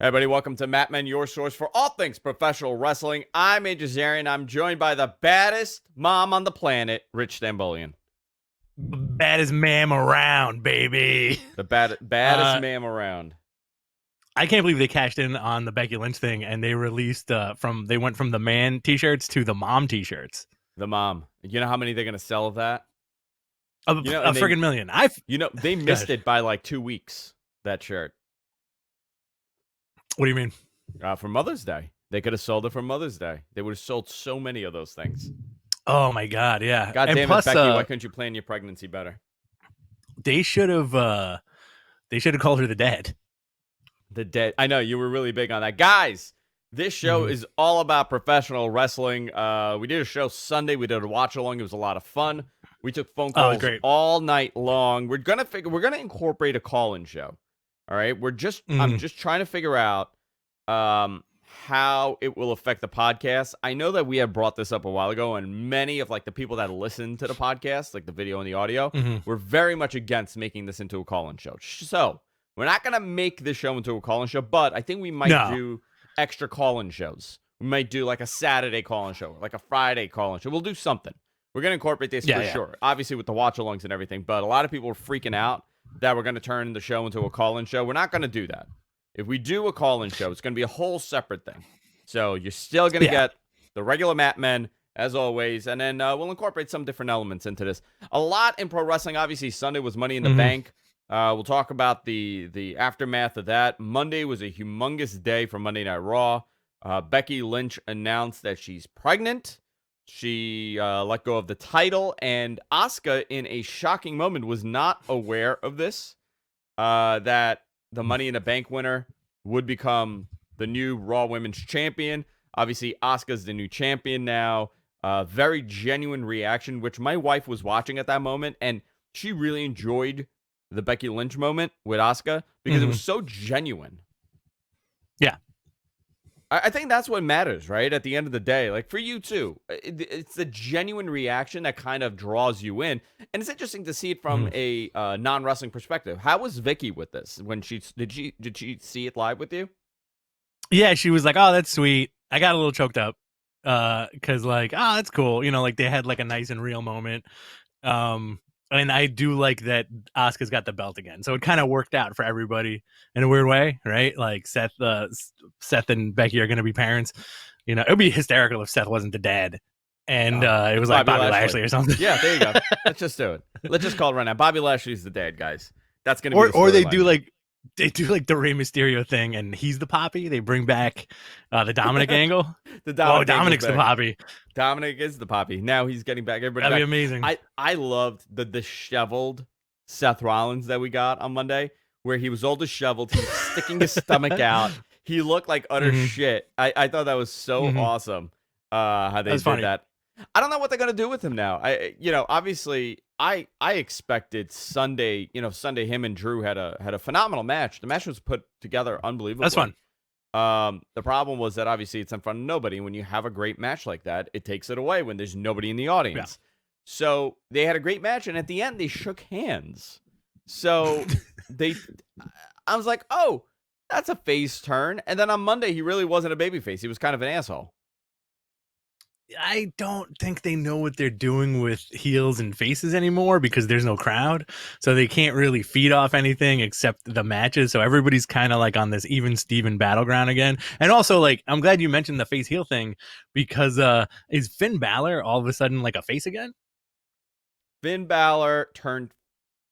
Hey everybody, welcome to Matt Men, your source for all things professional wrestling. I'm AJ Zarian. I'm joined by the baddest mom on the planet, Rich Stambolian. Baddest ma'am around, baby. The baddest Uh, ma'am around. I can't believe they cashed in on the Becky Lynch thing and they released they went from the man t-shirts to the mom t-shirts. The mom. You know how many they're gonna sell of that? A, You know, a and friggin' million. I they missed it by like 2 weeks. That shirt What do you mean? for Mother's Day. They could have sold it for Mother's Day. They would have sold so many of those things. Oh my god, yeah. God And damn it, plus Becky! Why couldn't you plan your pregnancy better? they should have called her the dad. The dead. I know you were really big on that, guys. This show is all about professional wrestling. We did a show Sunday. We did a watch along. It was a lot of fun. We took phone calls Great. all night long. We're gonna incorporate a call-in show. All right. I'm just trying to figure out how it will affect the podcast. I know that we had brought this up a while ago, and many of like the people that listen to the podcast, like the video and the audio, were very much against making this into a call-in show. So we're not gonna make this show into a call-in show, but I think we might do extra call-in shows. We might do like a Saturday call-in show, like a Friday call-in show. We'll do something. We're gonna incorporate this for sure. Obviously with the watch-alongs and everything, but a lot of people were freaking out that we're gonna turn the show into a call-in show. We're not gonna do that. If we do a call-in show, it's gonna be a whole separate thing. So you're still gonna get the regular Mat Men as always, and then we'll incorporate some different elements into this. A lot in pro wrestling. Obviously, Sunday was Money in the Bank. We'll talk about the aftermath of that. Monday was a humongous day for Monday Night Raw. Becky Lynch announced that she's pregnant. She let go of the title, and Asuka, in a shocking moment, was not aware of this, that the Money in the Bank winner would become the new Raw Women's Champion. Obviously, Asuka's the new champion now. Very genuine reaction, which my wife was watching at that moment, and she really enjoyed the Becky Lynch moment with Asuka because it was so genuine. Yeah. I think that's what matters, right? At the end of the day, like for you too, it's the genuine reaction that kind of draws you in. And it's interesting to see it from a non-wrestling perspective. How was Vicky with this when did she see it live with you? Yeah, she was like, "Oh, that's sweet." I got a little choked up because like, "Oh, that's cool." You know, like they had like a nice and real moment. And I do like that Asuka's got the belt again, so it kind of worked out for everybody in a weird way, right? Like Seth and Becky are going to be parents. You know, it would be hysterical if Seth wasn't the dad, and it was like Bobby Lashley or something. Yeah, there you go. Let's just do it. Let's just call it right now. Bobby Lashley's the dad, guys. That's going to be or they do like the Rey Mysterio thing, and he's the Poppy. They bring back the Dominic angle. Dominic's the Poppy. Dominic is the Poppy. Now he's getting back. Everybody That'd be amazing. I loved the disheveled Seth Rollins that we got on Monday, where he was all disheveled. He was sticking his stomach out. He looked like utter shit. I thought that was so awesome. How they did that. I don't know what they're gonna do with him now. Obviously, I expected Sunday. Sunday him and Drew had a phenomenal match. The match was put together unbelievably. That's fun. The problem was that obviously it's in front of nobody. When you have a great match like that, it takes it away when there's nobody in the audience. Yeah. So they had a great match, and at the end they shook hands. So I was like, oh, that's a face turn. And then on Monday, he really wasn't a babyface. He was kind of an asshole. I don't think they know what they're doing with heels and faces anymore because there's no crowd. So they can't really feed off anything except the matches. So everybody's kind of like on this even Steven battleground again. And also, like, I'm glad you mentioned the face heel thing because is Finn Balor all of a sudden like a face again? Finn Balor turned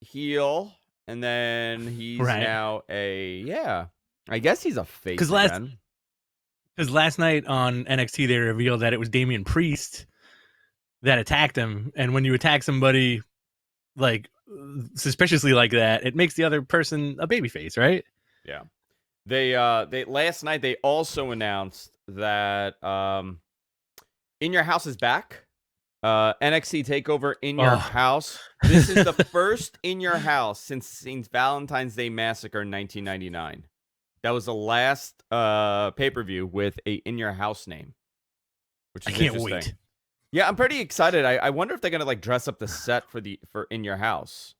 heel, and then he's now I guess he's a face again. Because last night on NXT, they revealed that it was Damian Priest that attacked him. And when you attack somebody like suspiciously like that, it makes the other person a babyface, right? Yeah. They last night they also announced that In Your House is back. NXT Takeover In Your House. This is the first In Your House since Valentine's Day Massacre in 1999. That was the last pay-per-view with a In Your House name, which is interesting. Wait. Yeah, I'm pretty excited. I wonder if they're gonna like dress up the set for In Your House.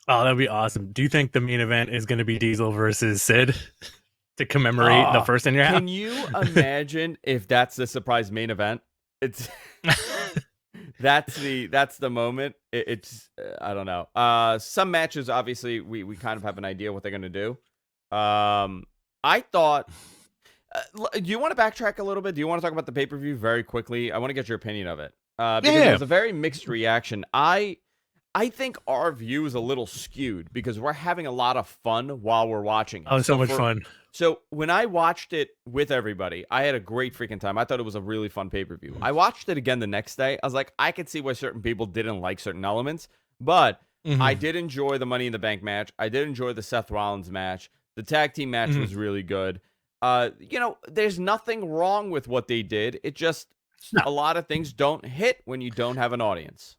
Oh, that'd be awesome. Do you think the main event is gonna be Diesel versus Sid? to commemorate the first in your house. Can you imagine if that's the surprise main event? It's that's the moment. It's I don't know. Some matches, obviously, we kind of have an idea what they're gonna do. I thought. Do you want to backtrack a little bit? Do you want to talk about the pay-per-view very quickly? I want to get your opinion of it. Because it was a very mixed reaction. I think our view is a little skewed because we're having a lot of fun while we're watching it. Oh, so much fun. So when I watched it with everybody, I had a great freaking time. I thought it was a really fun pay-per-view. I watched it again the next day. I was like, I could see why certain people didn't like certain elements, but I did enjoy the Money in the Bank match. I did enjoy the Seth Rollins match. The tag team match was really good. There's nothing wrong with what they did. It just a lot of things don't hit when you don't have an audience.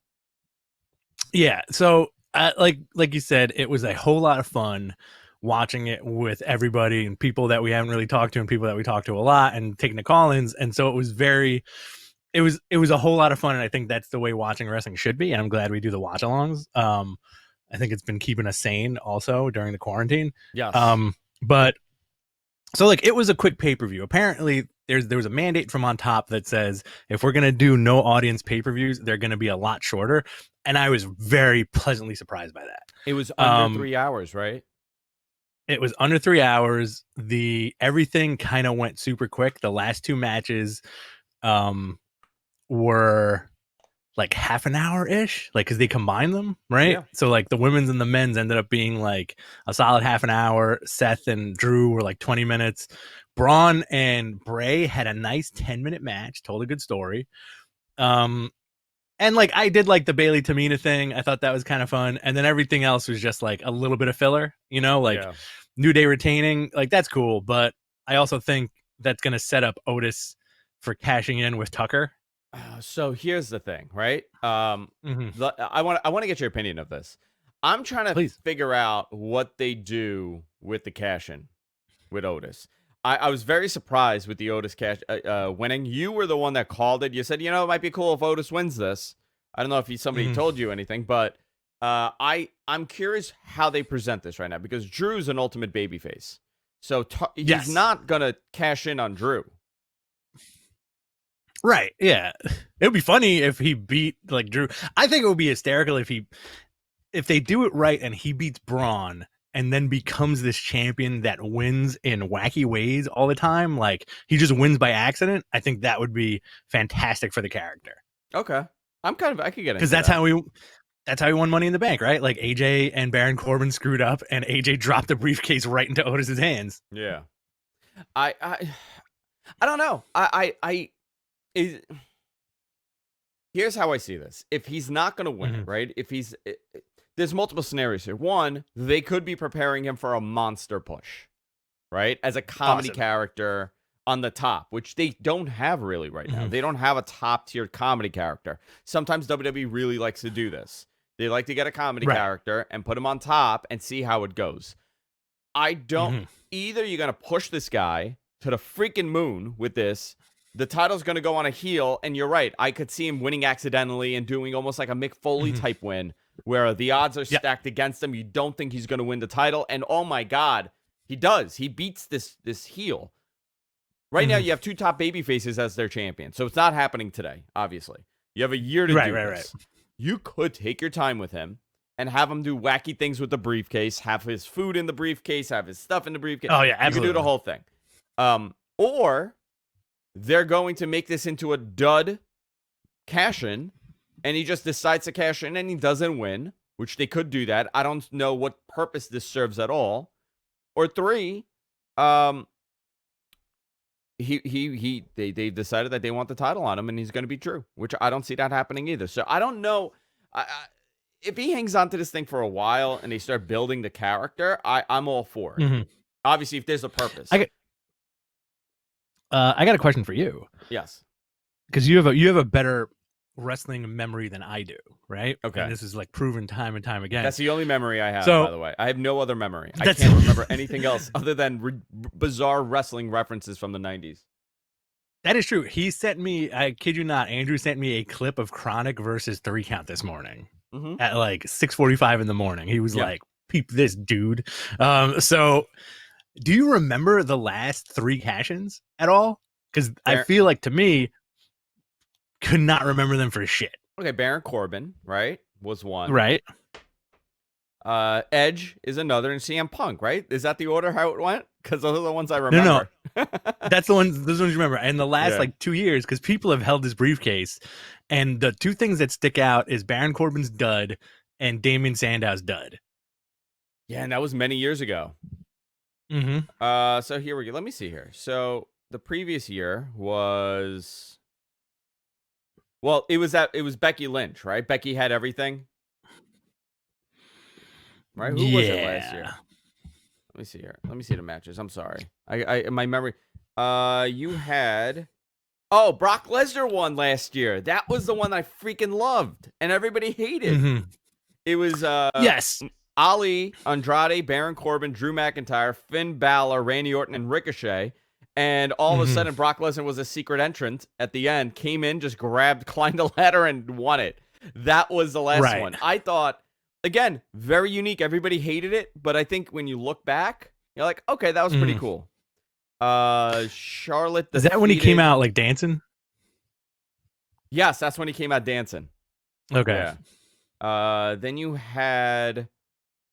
Yeah. So, like you said, it was a whole lot of fun watching it with everybody and people that we haven't really talked to and people that we talk to a lot and taking the call-ins. And so it was a whole lot of fun. And I think that's the way watching wrestling should be. And I'm glad we do the watch-alongs. I think it's been keeping us sane also during the quarantine. Yes. But so like it was a quick pay-per-view. Apparently there was a mandate from on top that says if we're going to do no audience pay-per-views, they're going to be a lot shorter. And I was very pleasantly surprised by that. It was under 3 hours, right? It was under 3 hours. Everything kind of went super quick. The last two matches were like half an hour ish, like because they combined them, right? Yeah. So like the women's and the men's ended up being like a solid half an hour. Seth and Drew were like 20 minutes. Braun and Bray had a nice 10-minute match. Told a good story. And like I did like the Bailey Tamina thing. I thought that was kind of fun. And then everything else was just like a little bit of filler, New Day retaining, like that's cool. But I also think that's going to set up Otis for cashing in with Tucker. So here's the thing, right? I want to get your opinion of this. I'm trying to figure out what they do with the cash-in with Otis. I was very surprised with the Otis cash winning. You were the one that called it. You said, it might be cool if Otis wins this. I don't know if somebody told you anything, but I'm curious how they present this right now because Drew's an ultimate babyface. So he's not going to cash in on Drew. Right. Yeah. It would be funny if he beat like Drew. I think it would be hysterical if they do it right and he beats Braun and then becomes this champion that wins in wacky ways all the time. Like he just wins by accident. I think that would be fantastic for the character. Okay. I could get into because that's how he won Money in the Bank, right? Like AJ and Baron Corbin screwed up and AJ dropped the briefcase right into Otis's hands. Yeah. I don't know. Here's how I see this. If he's not going to win it, right? There's multiple scenarios here. One, they could be preparing him for a monster push, right? As a comedy character on the top, which they don't have really right now. They don't have a top-tier comedy character. Sometimes WWE really likes to do this. They like to get a comedy character and put him on top and see how it goes. I don't... Either you're going to push this guy to the freaking moon with this. The title's going to go on a heel, and you're right. I could see him winning accidentally and doing almost like a Mick Foley type win, where the odds are stacked against him. You don't think he's going to win the title, and oh my God, he does. He beats this heel. Right now, you have two top baby faces as their champion, so it's not happening today. Obviously, you have a year to do this. You could take your time with him and have him do wacky things with the briefcase, have his food in the briefcase, have his stuff in the briefcase. Oh yeah, absolutely. You can do the whole thing. Or they're going to make this into a dud cash-in, and he just decides to cash in and he doesn't win, which they could do that. I don't know what purpose this serves at all. Or three, they decided that they want the title on him and he's going to be Drew, which I don't see that happening either. So I don't know. If he hangs on to this thing for a while and they start building the character, I'm all for it. Obviously, if there's a purpose. I got a question for you. Yes. Because you have a better wrestling memory than I do, right? Okay. And this is like proven time and time again. That's the only memory I have, by the way. I have no other memory. I can't remember anything else other than bizarre wrestling references from the 90s. That is true. He sent me, I kid you not, Andrew sent me a clip of Chronic versus 3 Count this morning at like 6:45 in the morning. He was like, peep this, dude. So Do you remember the last 3 cash-ins at all? Because I feel like, to me, could not remember them for shit. Okay, Baron Corbin, right, was one. Right. Edge is another, and CM Punk, right? Is that the order how it went? Because those are the ones I remember. No. That's the ones. Those ones you remember. And the last like 2 years, because people have held this briefcase, and the 2 things that stick out is Baron Corbin's dud and Damien Sandow's dud. Yeah, and that was many years ago. Mm-hmm. So here we go. Let me see here. So the previous year was, well, it was Becky Lynch, right? Becky had everything, right? Who was it last year? Let me see here. Let me see the matches. I'm sorry. I my memory. You had, Brock Lesnar won last year. That was the one I freaking loved and everybody hated. Mm-hmm. It was yes. Ali, Andrade, Baron Corbin, Drew McIntyre, Finn Balor, Randy Orton, and Ricochet. And all of a sudden, Brock Lesnar was a secret entrant at the end, came in, just climbed the ladder, and won it. That was the last one. I thought, again, very unique. Everybody hated it, but I think when you look back, you're like, okay, that was pretty cool. Charlotte defeated... Is that when he came out like dancing? Yes, that's when he came out dancing. Okay. Yeah. Then you had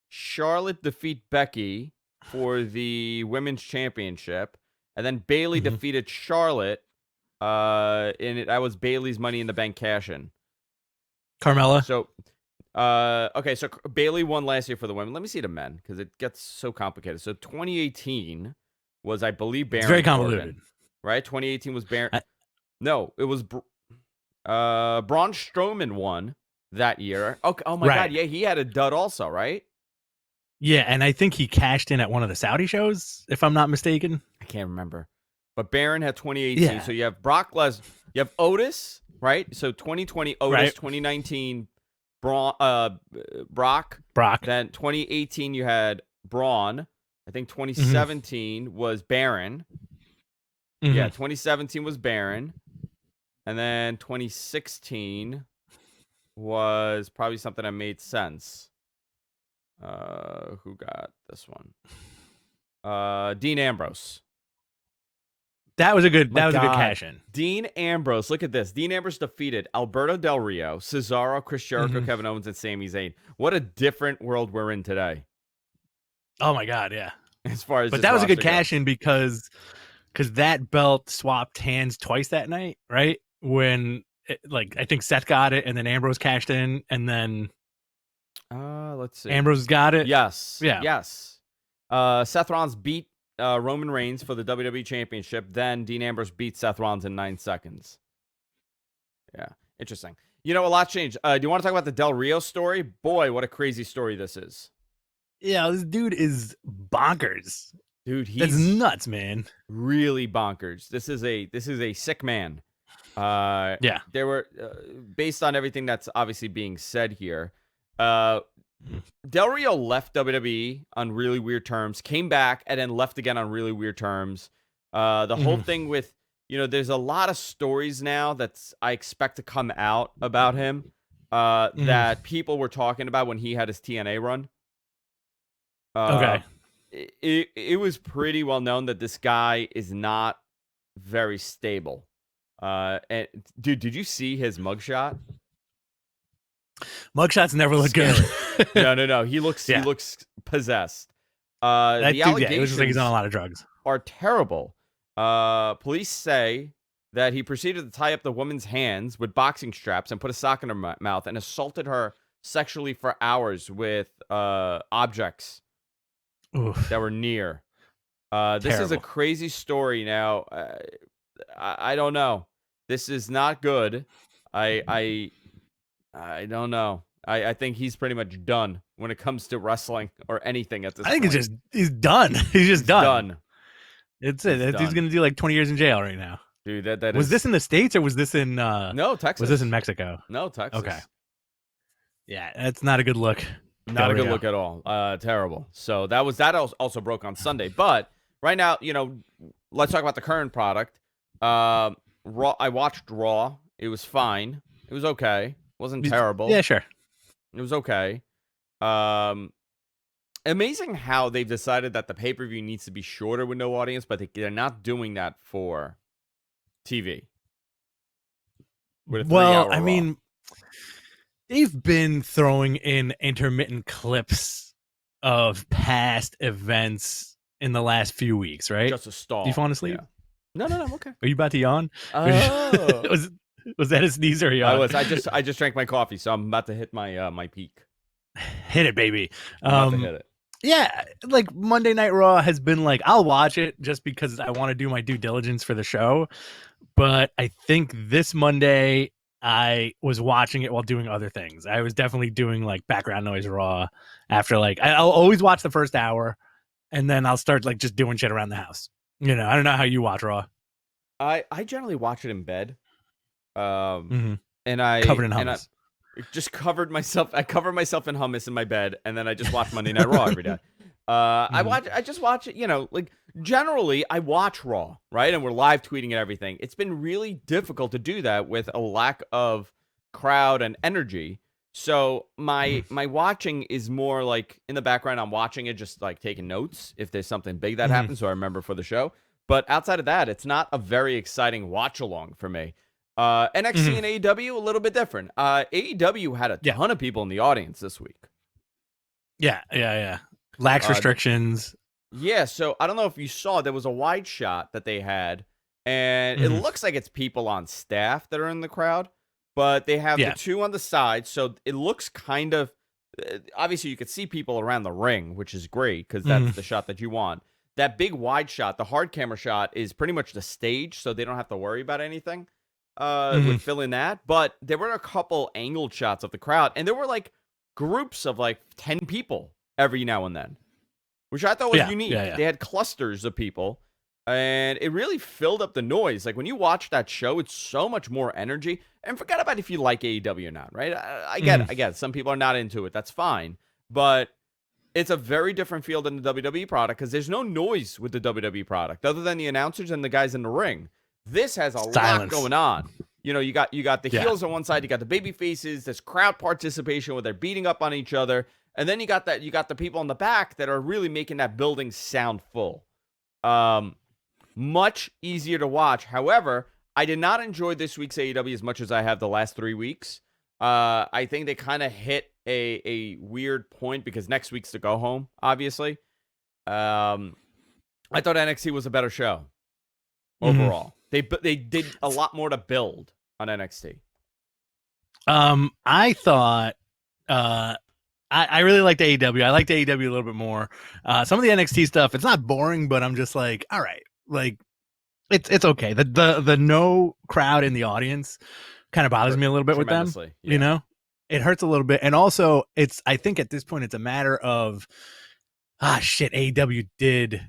Charlotte defeat Becky for the women's championship, and then Bayley defeated Charlotte. That was Bayley's Money in the Bank cash-in. Carmella. So, okay, so Bayley won last year for the women. Let me see the men because it gets so complicated. So 2018 was, I believe, Baron. It's very convoluted, Corbin, right? 2018 was Baron. No, it was Braun Strowman won that year. Okay. Oh my God, yeah, he had a dud also, right? Yeah, and I think he cashed in at one of the Saudi shows, if I'm not mistaken. I can't remember. But Baron had 2018. Yeah. So you have Brock Lesnar. You have Otis, right? So 2020 Otis, right. 2019 Brock. Then 2018 you had Braun. I think 2017 was Baron. Yeah, 2017 was Baron. And then 2016 was probably something that made sense. Who got this one? Dean Ambrose. That was a good cash in. Dean Ambrose, look at this. Dean Ambrose defeated Alberto Del Rio, Cesaro, Chris Jericho, Kevin Owens, and Sami Zayn. What a different world we're in today. Oh my God, yeah. As far as, but that was a good cash in because that belt swapped hands twice that night, right? When I think Seth got it, and then Ambrose cashed in, and then let's see, Ambrose got it. Yes, Seth Rollins beat Roman Reigns for the WWE Championship. Then Dean Ambrose beat Seth Rollins in 9 seconds. Yeah, interesting. You know, a lot changed. Do you want to talk about the Del Rio story? Boy, what a crazy story this is. Yeah, this dude is bonkers. Dude, that's nuts, man. Really bonkers. This is a sick man. There were based on everything that's obviously being said here. Del Rio left WWE on really weird terms, came back, and then left again on really weird terms. The whole thing with, there's a lot of stories now that I expect to come out about him that people were talking about when he had his TNA run. Okay. It was pretty well known that this guy is not very stable. And dude, did you see his mugshot? Mugshots never look good. No. He looks possessed. The allegations it looks like he's on a lot of drugs. Are terrible. Police say that he proceeded to tie up the woman's hands with boxing straps and put a sock in her mouth and assaulted her sexually for hours with objects that were near. This is a crazy story. Now, I don't know. This is not good. I don't know. I think he's pretty much done when it comes to wrestling or anything at this point. I think he's done. He's just done. It's it. He's going to do like 20 years in jail right now. Dude, that was this in the States or was this in No, Texas. Was this in Mexico? No, Texas. Okay. Yeah, that's not a good look. Not a good look at all. Terrible. So that also broke on Sunday. But right now, let's talk about the current product. Raw. I watched Raw. It was fine. It was okay. Wasn't terrible. Yeah, sure. It was okay. Amazing how they've decided that the pay-per-view needs to be shorter with no audience, but they're not doing that for TV. With a 3-hour I Raw. mean, they've been throwing in intermittent clips of past events in the last few weeks, right? Just a stall. Do you fall asleep? Yeah. No, I'm okay. Are you about to yawn? Oh. was that a sneeze or a yawn? I was. I just drank my coffee, so I'm about to hit my my peak. Hit it, baby. I'm about to hit it. Yeah, like Monday Night Raw has been like, I'll watch it just because I want to do my due diligence for the show. But I think this Monday I was watching it while doing other things. I was definitely doing like background noise Raw after like I'll always watch the first hour and then I'll start like just doing shit around the house. You know, I don't know how you watch Raw. I generally watch it in bed. Mm-hmm. And I covered in hummus. I just covered myself. I cover myself in hummus in my bed, and then I just watch Monday Night Raw every day. I just watch it. You know, like generally I watch Raw, right? And we're live tweeting and everything. It's been really difficult to do that with a lack of crowd and energy. So my watching is more like in the background. I'm watching it, just like taking notes if there's something big that happens, so I remember for the show. But outside of that, it's not a very exciting watch along for me. NXT and AEW, a little bit different. AEW had a ton of people in the audience this week. Yeah. Lax restrictions. Yeah, so I don't know if you saw, there was a wide shot that they had, and it looks like it's people on staff that are in the crowd, but they have the two on the side, so it looks kind of, obviously you could see people around the ring, which is great, because that's the shot that you want. That big wide shot, the hard camera shot, is pretty much the stage, so they don't have to worry about anything. With filling that, but there were a couple angled shots of the crowd, and there were like groups of like 10 people every now and then, which I thought was unique. They had clusters of people, and it really filled up the noise. Like when you watch that show, it's so much more energy. And forget about if you like AEW or not, right? I get it. Some people are not into it. That's fine, but it's a very different feel than the WWE product because there's no noise with the WWE product other than the announcers and the guys in the ring. This has a lot going on. You know, you got the heels on one side, you got the baby faces, there's crowd participation where they're beating up on each other, and then you got the people in the back that are really making that building sound full. Much easier to watch. However, I did not enjoy this week's AEW as much as I have the last 3 weeks. I think they kind of hit a weird point because next week's the go home, obviously. I thought NXT was a better show overall. They did a lot more to build on NXT. I thought I really liked AEW. I liked AEW a little bit more. Some of the NXT stuff, it's not boring, but I'm just like, all right, like it's okay. The no crowd in the audience kind of bothers me a little bit with them. Yeah. You know, it hurts a little bit, and also I think at this point it's a matter of AEW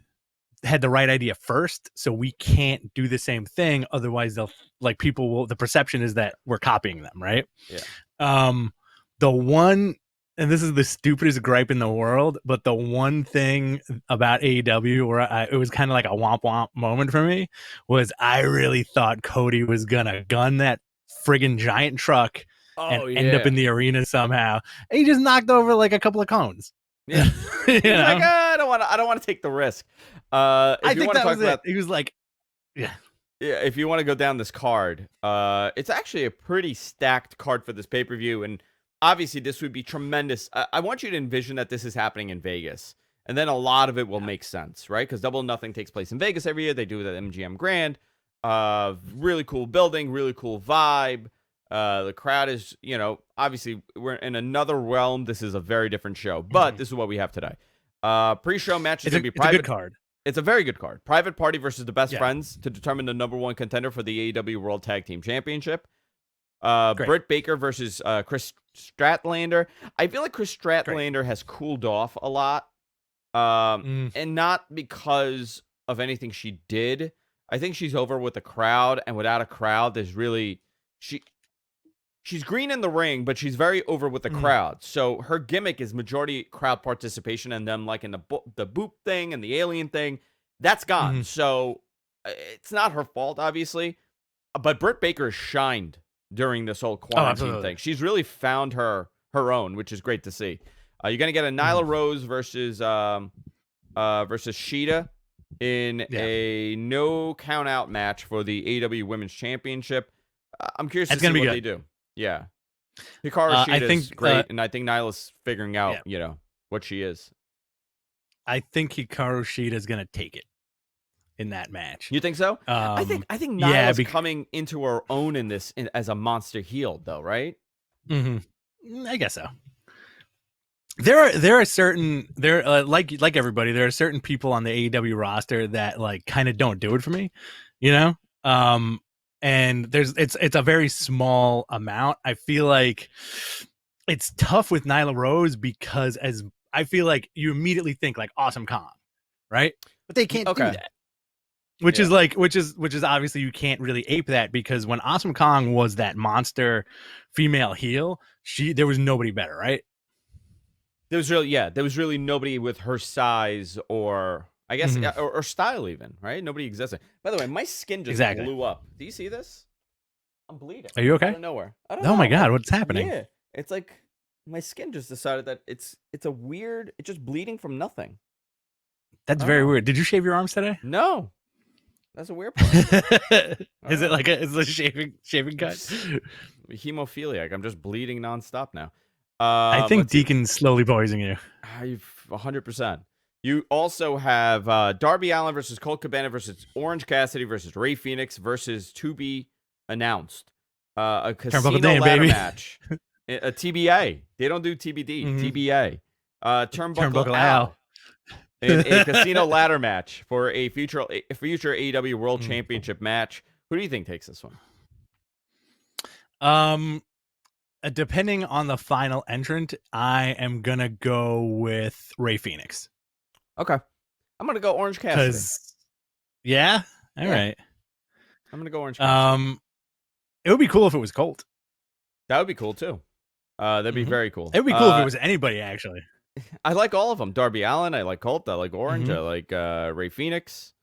had the right idea first, so we can't do the same thing. Otherwise, the perception is that we're copying them, right? Yeah. The one, and this is the stupidest gripe in the world, but the one thing about AEW where it was kind of like a womp womp moment for me was I really thought Cody was gonna gun that friggin' giant truck and end up in the arena somehow. And he just knocked over like a couple of cones. Yeah. He's like, I don't want to take the risk. I think that was it. He was like, yeah. If you want to go down this card, it's actually a pretty stacked card for this pay-per-view, and obviously this would be tremendous. I want you to envision that this is happening in Vegas, and then a lot of it will make sense, right? Because Double or Nothing takes place in Vegas every year. They do it at MGM Grand. Really cool building, really cool vibe. The crowd is, obviously we're in another realm. This is a very different show, but this is what we have today. Pre-show match is going to be private. It's a good card. It's a very good card. Private Party versus the Best Friends to determine the number one contender for the AEW World Tag Team Championship. Britt Baker versus Chris Stratlander. I feel like Chris Stratlander has cooled off a lot. And not because of anything she did. I think she's over with the crowd, and without a crowd, there's really... She's green in the ring, but she's very over with the crowd. So her gimmick is majority crowd participation and them like in the boop thing and the alien thing. That's gone. So it's not her fault, obviously. But Britt Baker shined during this whole quarantine thing. She's really found her own, which is great to see. You're gonna get a Nyla Rose versus Shida in a no count out match for the AEW Women's Championship. I'm curious to see what they do. Yeah, Hikaru Shida is great, and I think Nyla's figuring out, what she is. I think Hikaru Shida is gonna take it in that match. You think so? I think Nyla's coming into her own in this as a monster heel, though, right? I guess so. There are certain like everybody, there are certain people on the AEW roster that like kind of don't do it for me, and it's a very small amount. I feel like it's tough with Nyla Rose because as I feel like you immediately think like Awesome Kong, right? But they can't do that. Which is obviously you can't really ape that because when Awesome Kong was that monster female heel, there was nobody better, right? There was really nobody with her size or I guess or style even, right? Nobody existed. By the way, my skin just blew up. Do you see this? I'm bleeding. Are you okay? Out of nowhere. I don't know. Oh my God, what's happening? Yeah, it's like my skin just decided that it's a weird. It's just bleeding from nothing. That's very weird. Did you shave your arms today? No. That's a weird part. Is it like a shaving cut? Hemophiliac. I'm just bleeding nonstop now. I think Deacon's slowly poisoning you. 100%. You also have Darby Allin versus Colt Cabana versus Orange Cassidy versus Rey Fenix versus to be announced. A casino ladder match. A TBA. They don't do TBD. TBA. Turnbuckle Al. In a casino ladder match for a future AEW World Championship match. Who do you think takes this one? Depending on the final entrant, I am gonna go with Rey Fenix. Okay, I'm gonna go Orange Cassidy. All right. I'm gonna go Orange Cassidy. It would be cool if it was Colt. That would be cool too. That'd be very cool. It would be cool if it was anybody actually. I like all of them. Darby Allin, I like Colt, I like Orange, I like Rey Fenix.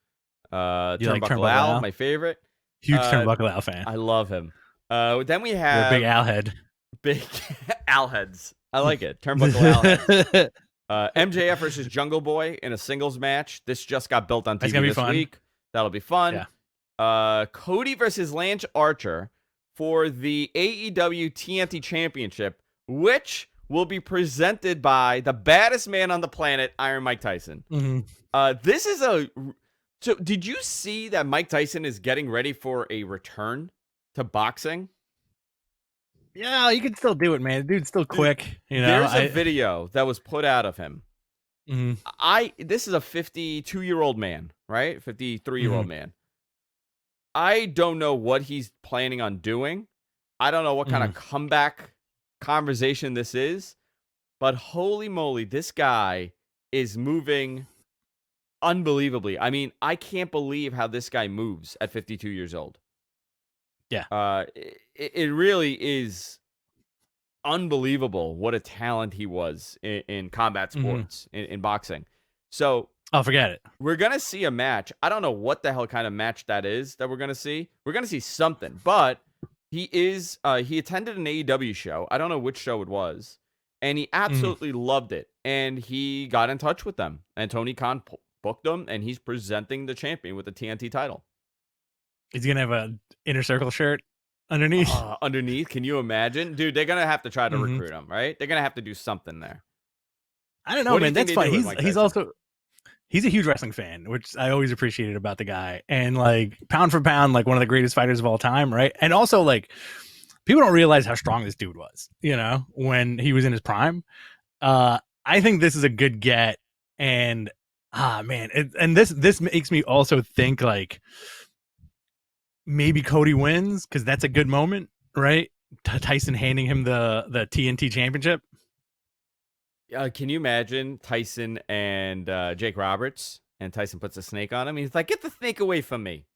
Turnbuckle Al, my favorite. Huge Turnbuckle Al fan. I love him. Then we have big Al head. Big Al heads. I like it. Turnbuckle Al heads. MJF versus Jungle Boy in a singles match. This just got built on TV this week. That'll be fun. Yeah. Cody versus Lance Archer for the AEW TNT Championship, which will be presented by the baddest man on the planet, Iron Mike Tyson. This is so did you see that Mike Tyson is getting ready for a return to boxing? Yeah, you can still do it, man. The dude's still quick. There's a video that was put out of him. This is a 52-year-old man, right? 53-year-old man. I don't know what he's planning on doing. I don't know what kind of comeback conversation this is, but holy moly, this guy is moving unbelievably. I mean, I can't believe how this guy moves at 52 years old. Yeah. It really is unbelievable what a talent he was in combat sports, in boxing. So, forget it. We're going to see a match. I don't know what the hell kind of match that is that we're going to see. We're going to see something, but he attended an AEW show. I don't know which show it was, and he absolutely loved it. And he got in touch with them, and Tony Khan booked him, and he's presenting the champion with the TNT title. He's going to have a Inner Circle shirt underneath. Underneath, can you imagine? Dude, they're going to have to try to recruit him, right? They're going to have to do something there. I don't know, man. That's fine. He's a huge wrestling fan, which I always appreciated about the guy. And like pound for pound, like one of the greatest fighters of all time, right? And also like people don't realize how strong this dude was, when he was in his prime. I think this is a good get. And man, this makes me also think like maybe Cody wins because that's a good moment, right? Tyson handing him the TNT championship. Can you imagine Tyson and Jake Roberts, and Tyson puts a snake on him? He's like, "Get the snake away from me."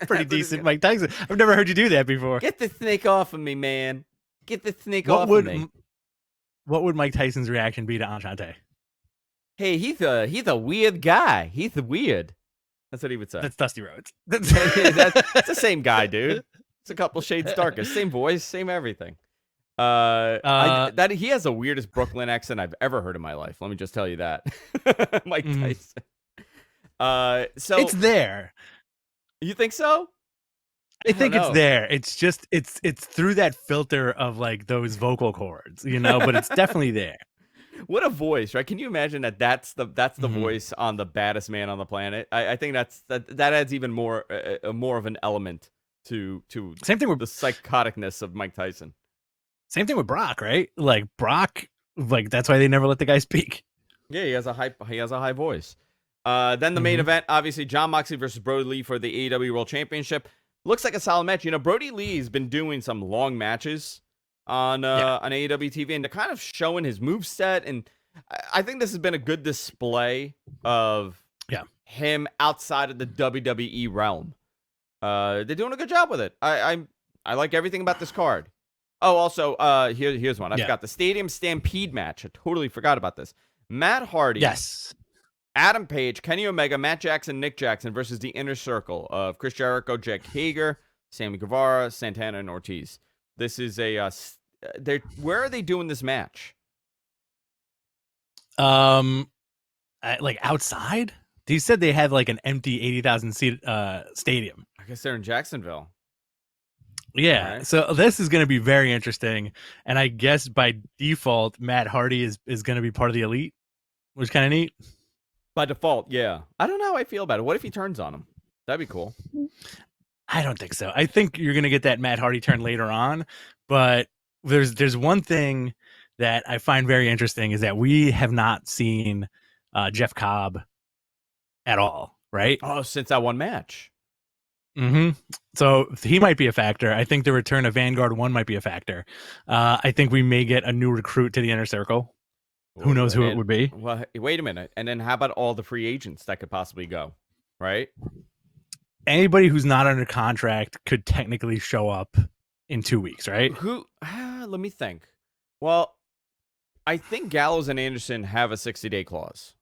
Pretty decent, Mike Tyson. I've never heard you do that before. Get the snake off of me, man. Get the snake off of me. What would Mike Tyson's reaction be to Enchante? Hey, he's a weird guy. He's weird. That's what he would say. That's Dusty Rhodes. That's the same guy, dude. It's a couple shades darker. Same voice, same everything. That he has the weirdest Brooklyn accent I've ever heard in my life. Let me just tell you that. Mike Tyson. So it's there. You think so? I think it's there. It's just it's through that filter of like those vocal cords, but it's definitely there. What a voice, right? Can you imagine that that's the voice on the baddest man on the planet? I think that adds even more of an element to same thing with the psychoticness of Mike Tyson. Same thing with Brock, right? Like Brock, like that's why they never let the guy speak. Yeah, he has a high voice. Then the main event, obviously, Jon Moxley versus Brody Lee for the AEW World Championship. Looks like a solid match. Brody Lee's been doing some long matches on AEW TV, and they're kind of showing his moveset, and I think this has been a good display of him outside of the WWE realm. They're doing a good job with it. I like everything about this card. Oh, also, here's one. I forgot the Stadium Stampede match. I totally forgot about this. Matt Hardy. Yes. Adam Page, Kenny Omega, Matt Jackson, Nick Jackson versus the Inner Circle of Chris Jericho, Jack Hager, Sammy Guevara, Santana, and Ortiz. This is where are they doing this match? Like outside? They said they had like an empty 80,000 seat stadium. I guess they're in Jacksonville. Yeah, right. So this is going to be very interesting, and I guess by default, Matt Hardy is going to be part of the Elite, which is kind of neat. By default, yeah. I don't know how I feel about it. What if he turns on him? That'd be cool. I don't think so. I think you're going to get that Matt Hardy turn later on, but there's one thing that I find very interesting is that we have not seen Jeff Cobb at all, right? Oh, since that one match. So he might be a factor. I think the return of Vanguard 1 might be a factor. I think we may get a new recruit to the Inner Circle. Who knows who it would be? Well, wait a minute. And then how about all the free agents that could possibly go, right? Anybody who's not under contract could technically show up in 2 weeks, right? Let me think. Well, I think Gallows and Anderson have a 60-day clause.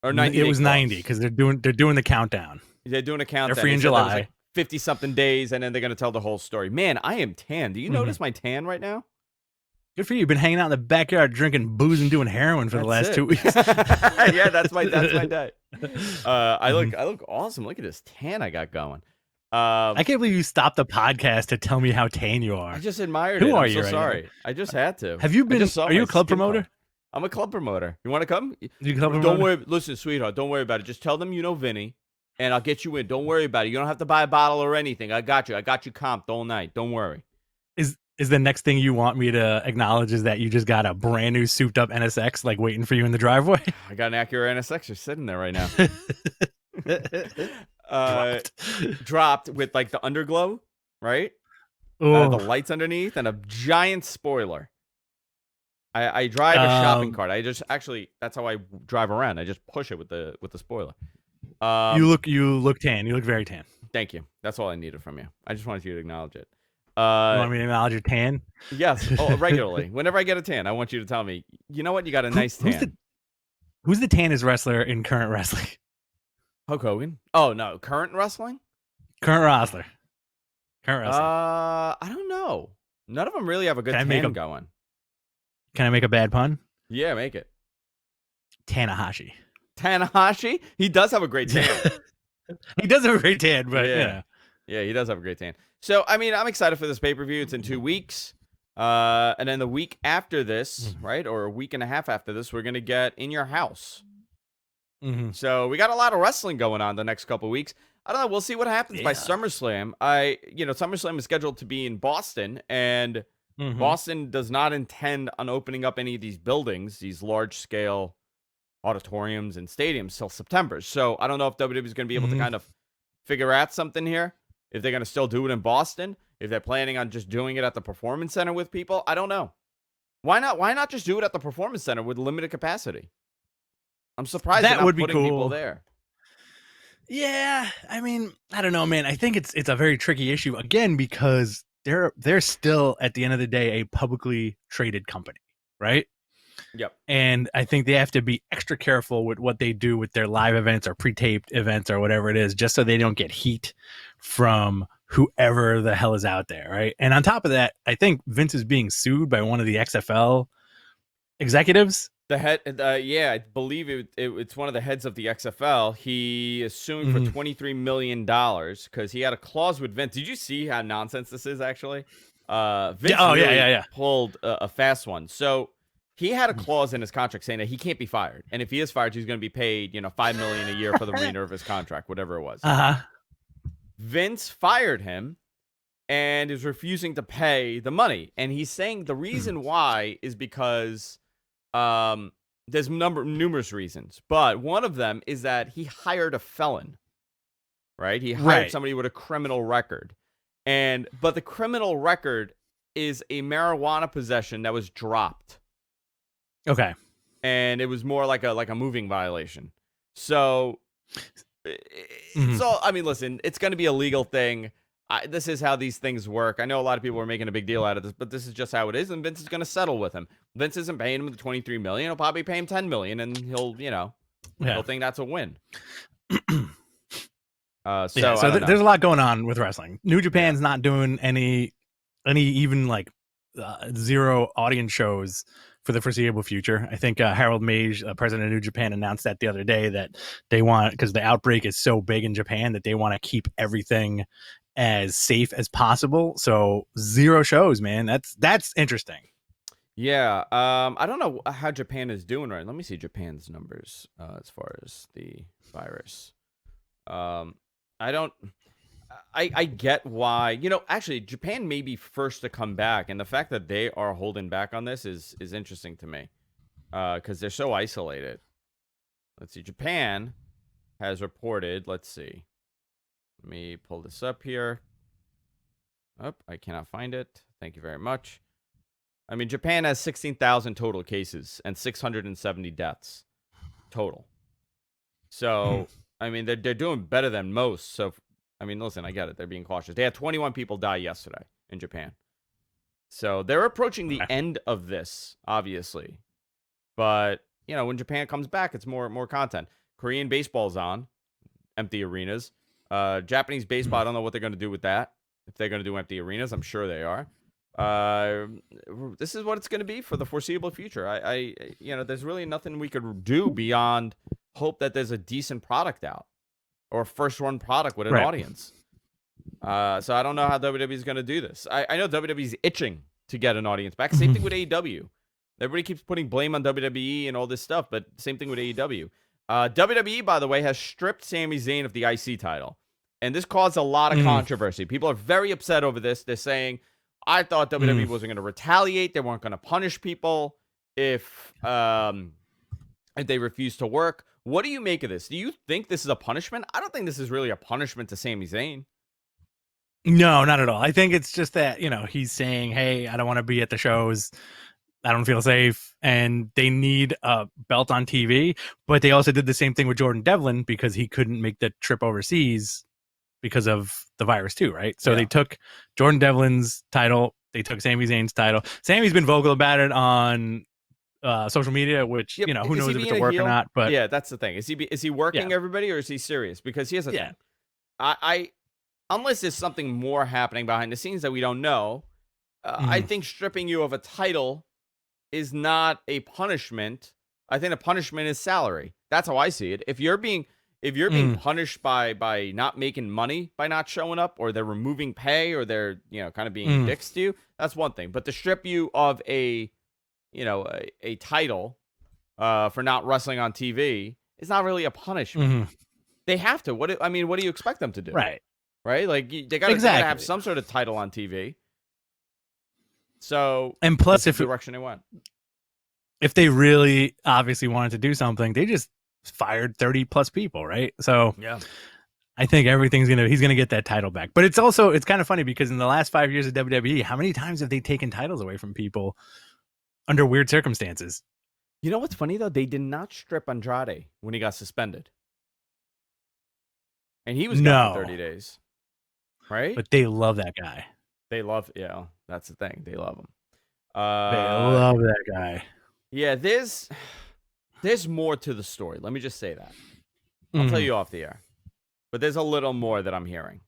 Or 90. It was 90 because they're doing the countdown. They're doing a countdown. They're free in July. Like 50-something days, and then they're going to tell the whole story. Man, I am tan. Do you notice my tan right now? Good for you. You've been hanging out in the backyard drinking booze and doing heroin for the last 2 weeks. Yeah, that's my day. I look awesome. Look at this tan I got going. I can't believe you stopped the podcast to tell me how tan you are. I just admired it. Who are I'm you? So sorry. I just had to. Have you been? Are you a club promoter? I'm a club promoter. You want to come? Don't worry. Listen, sweetheart. Don't worry about it. Just tell them you know Vinny, and I'll get you in. Don't worry about it. You don't have to buy a bottle or anything. I got you. I got you comped all night. Don't worry. Is the next thing you want me to acknowledge is that you just got a brand new souped up NSX like waiting for you in the driveway? I got an Acura NSX just sitting there right now. Dropped with like the underglow, right? The lights underneath and a giant spoiler. I drive a shopping cart. That's how I drive around. I just push it with the spoiler. You look tan. You look very tan. Thank you. That's all I needed from you. I just wanted you to acknowledge it. You want me to acknowledge your tan? Yes. Oh, regularly. Whenever I get a tan, I want you to tell me, you know what? You got a nice tan. Who's the tannest wrestler in current wrestling? Hulk Hogan. Oh, no. Current wrestling? Current wrestler. I don't know. None of them really have a good tan going. Can I make a bad pun? Yeah, make it. Tanahashi. He does have a great tan. He does have a great tan, but yeah. Yeah, he does have a great tan. So, I mean, I'm excited for this pay-per-view. It's in 2 weeks. And then the week after this, right, or a week and a half after this, we're going to get In Your House. So we got a lot of wrestling going on the next couple of weeks. I don't know. We'll see what happens by SummerSlam. SummerSlam is scheduled to be in Boston, and Boston does not intend on opening up any of these buildings, these large-scale auditoriums and stadiums, till September. So I don't know if WWE is going to be able to kind of figure out something here. If they're going to still do it in Boston, if they're planning on just doing it at the Performance Center with people, I don't know. Why not just do it at the Performance Center with limited capacity? I'm surprised that would be cool. People there. Yeah, I mean, I don't know, man. I think it's a very tricky issue again because they're still at the end of the day a publicly traded company, right? Yep. And I think they have to be extra careful with what they do with their live events or pre-taped events or whatever it is, just so they don't get heat from whoever the hell is out there, right? And on top of that, I think Vince is being sued by one of the XFL executives. The head, I believe it's one of the heads of the XFL. He is suing for $23 million because he had a clause with Vince. Did you see how nonsense this is, actually? Vince pulled a fast one. So he had a clause in his contract saying that he can't be fired. And if he is fired, he's going to be paid, $5 million a year for the remainder of his contract, whatever it was. Vince fired him and is refusing to pay the money. And he's saying the reason why is because... there's numerous reasons, but one of them is that he hired a felon, right? He hired somebody with a criminal record, but the criminal record is a marijuana possession that was dropped. Okay, and it was more like a moving violation. So, I mean, listen, it's going to be a legal thing. This is how these things work. I know a lot of people are making a big deal out of this, but this is just how it is, and Vince is going to settle with him. Vince isn't paying him the $23 million. He'll probably pay him $10 million, and he'll think that's a win. There's a lot going on with wrestling. New Japan's not doing any even like zero audience shows for the foreseeable future. I think Harold Mage, president of New Japan, announced that the other day that they want, because the outbreak is so big in Japan, that they want to keep everything as safe as possible. So 0 shows, man. That's interesting. Yeah. I don't know how Japan is doing right. Let me see Japan's numbers as far as the virus. I get why, actually Japan may be first to come back, and the fact that they are holding back on this is interesting to me. Because they're so isolated. Let's see. Japan has reported, let's see. Let me pull this up here. Oh, I cannot find it. Thank you very much. I mean, Japan has 16,000 total cases and 670 deaths total. So, I mean, they're doing better than most. So, I mean, listen, I get it. They're being cautious. They had 21 people die yesterday in Japan. So, they're approaching the end of this, obviously. But, when Japan comes back, it's more content. Korean baseball's on. Empty arenas. Japanese baseball, I don't know what they're going to do with that. If they're going to do empty arenas, I'm sure they are. This is what it's going to be for the foreseeable future. There's really nothing we could do beyond hope that there's a decent product out, or a first-run product with an audience. So I don't know how WWE is going to do this. I know WWE's itching to get an audience back. Same thing with AEW. Everybody keeps putting blame on WWE and all this stuff, but same thing with AEW. WWE, by the way, has stripped Sami Zayn of the IC title. And this caused a lot of controversy. People are very upset over this. They're saying, I thought WWE wasn't going to retaliate. They weren't going to punish people if they refused to work. What do you make of this? Do you think this is a punishment? I don't think this is really a punishment to Sami Zayn. No, not at all. I think it's just that, he's saying, hey, I don't want to be at the shows. I don't feel safe. And they need a belt on TV. But they also did the same thing with Jordan Devlin because he couldn't make the trip overseas because of the virus too, right? So they took Jordan Devlin's title. They took Sami Zayn's title. Sammy's been vocal about it on social media, which, who knows if it's a work or not. But yeah, that's the thing. Is he working everybody, or is he serious? Because here's the thing. I unless there's something more happening behind the scenes that we don't know, I think stripping you of a title is not a punishment. I think a punishment is salary. That's how I see it. If you're being punished by not making money, by not showing up, or they're removing pay, or they're kind of being dicks to you, that's one thing. But to strip you of a title for not wrestling on TV is not really a punishment. They have to. What do you expect them to do? Right. Like they got to have some sort of title on TV. So, and plus, if the direction they went, if they really obviously wanted to do something, they just fired 30 plus people, right? So yeah, I think he's gonna get that title back. But it's kind of funny because in the last 5 years of WWE, how many times have they taken titles away from people under weird circumstances? You know what's funny though? They did not strip Andrade when he got suspended, and he was gone for 30 days, right? But they love that guy. They love, that's the thing. They love him. They love that guy. Yeah, there's more to the story. Let me just say that. I'll tell you off the air. But there's a little more that I'm hearing.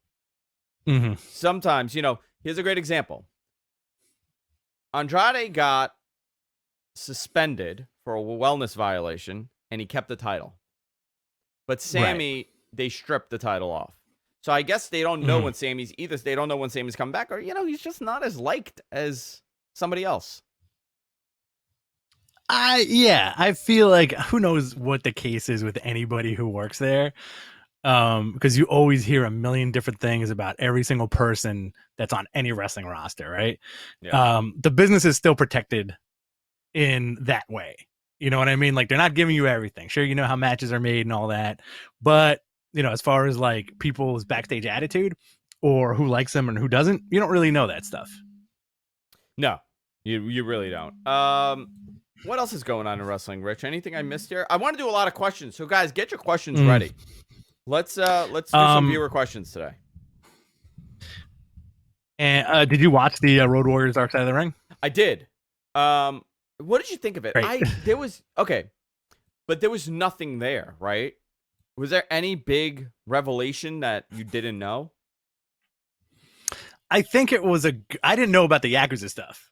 Sometimes, here's a great example. Andrade got suspended for a wellness violation, and he kept the title. But Sami, they stripped the title off. So I guess they don't know when Sami's they don't know when Sami's coming back, or he's just not as liked as somebody else. I feel like who knows what the case is with anybody who works there. Because you always hear a million different things about every single person that's on any wrestling roster, right? Yeah. The business is still protected in that way. You know what I mean? Like, they're not giving you everything. Sure, you know how matches are made and all that, but as far as like people's backstage attitude or who likes them and who doesn't, you don't really know that stuff. No, you really don't. What else is going on in wrestling, Rich? Anything I missed here? I want to do a lot of questions, so guys, get your questions ready. Let's do some viewer questions today. And did you watch the Road Warriors Dark Side of the Ring? I did. What did you think of it? There was nothing there, right? Was there any big revelation that you didn't know? I think it was I didn't know about the Yakuza stuff.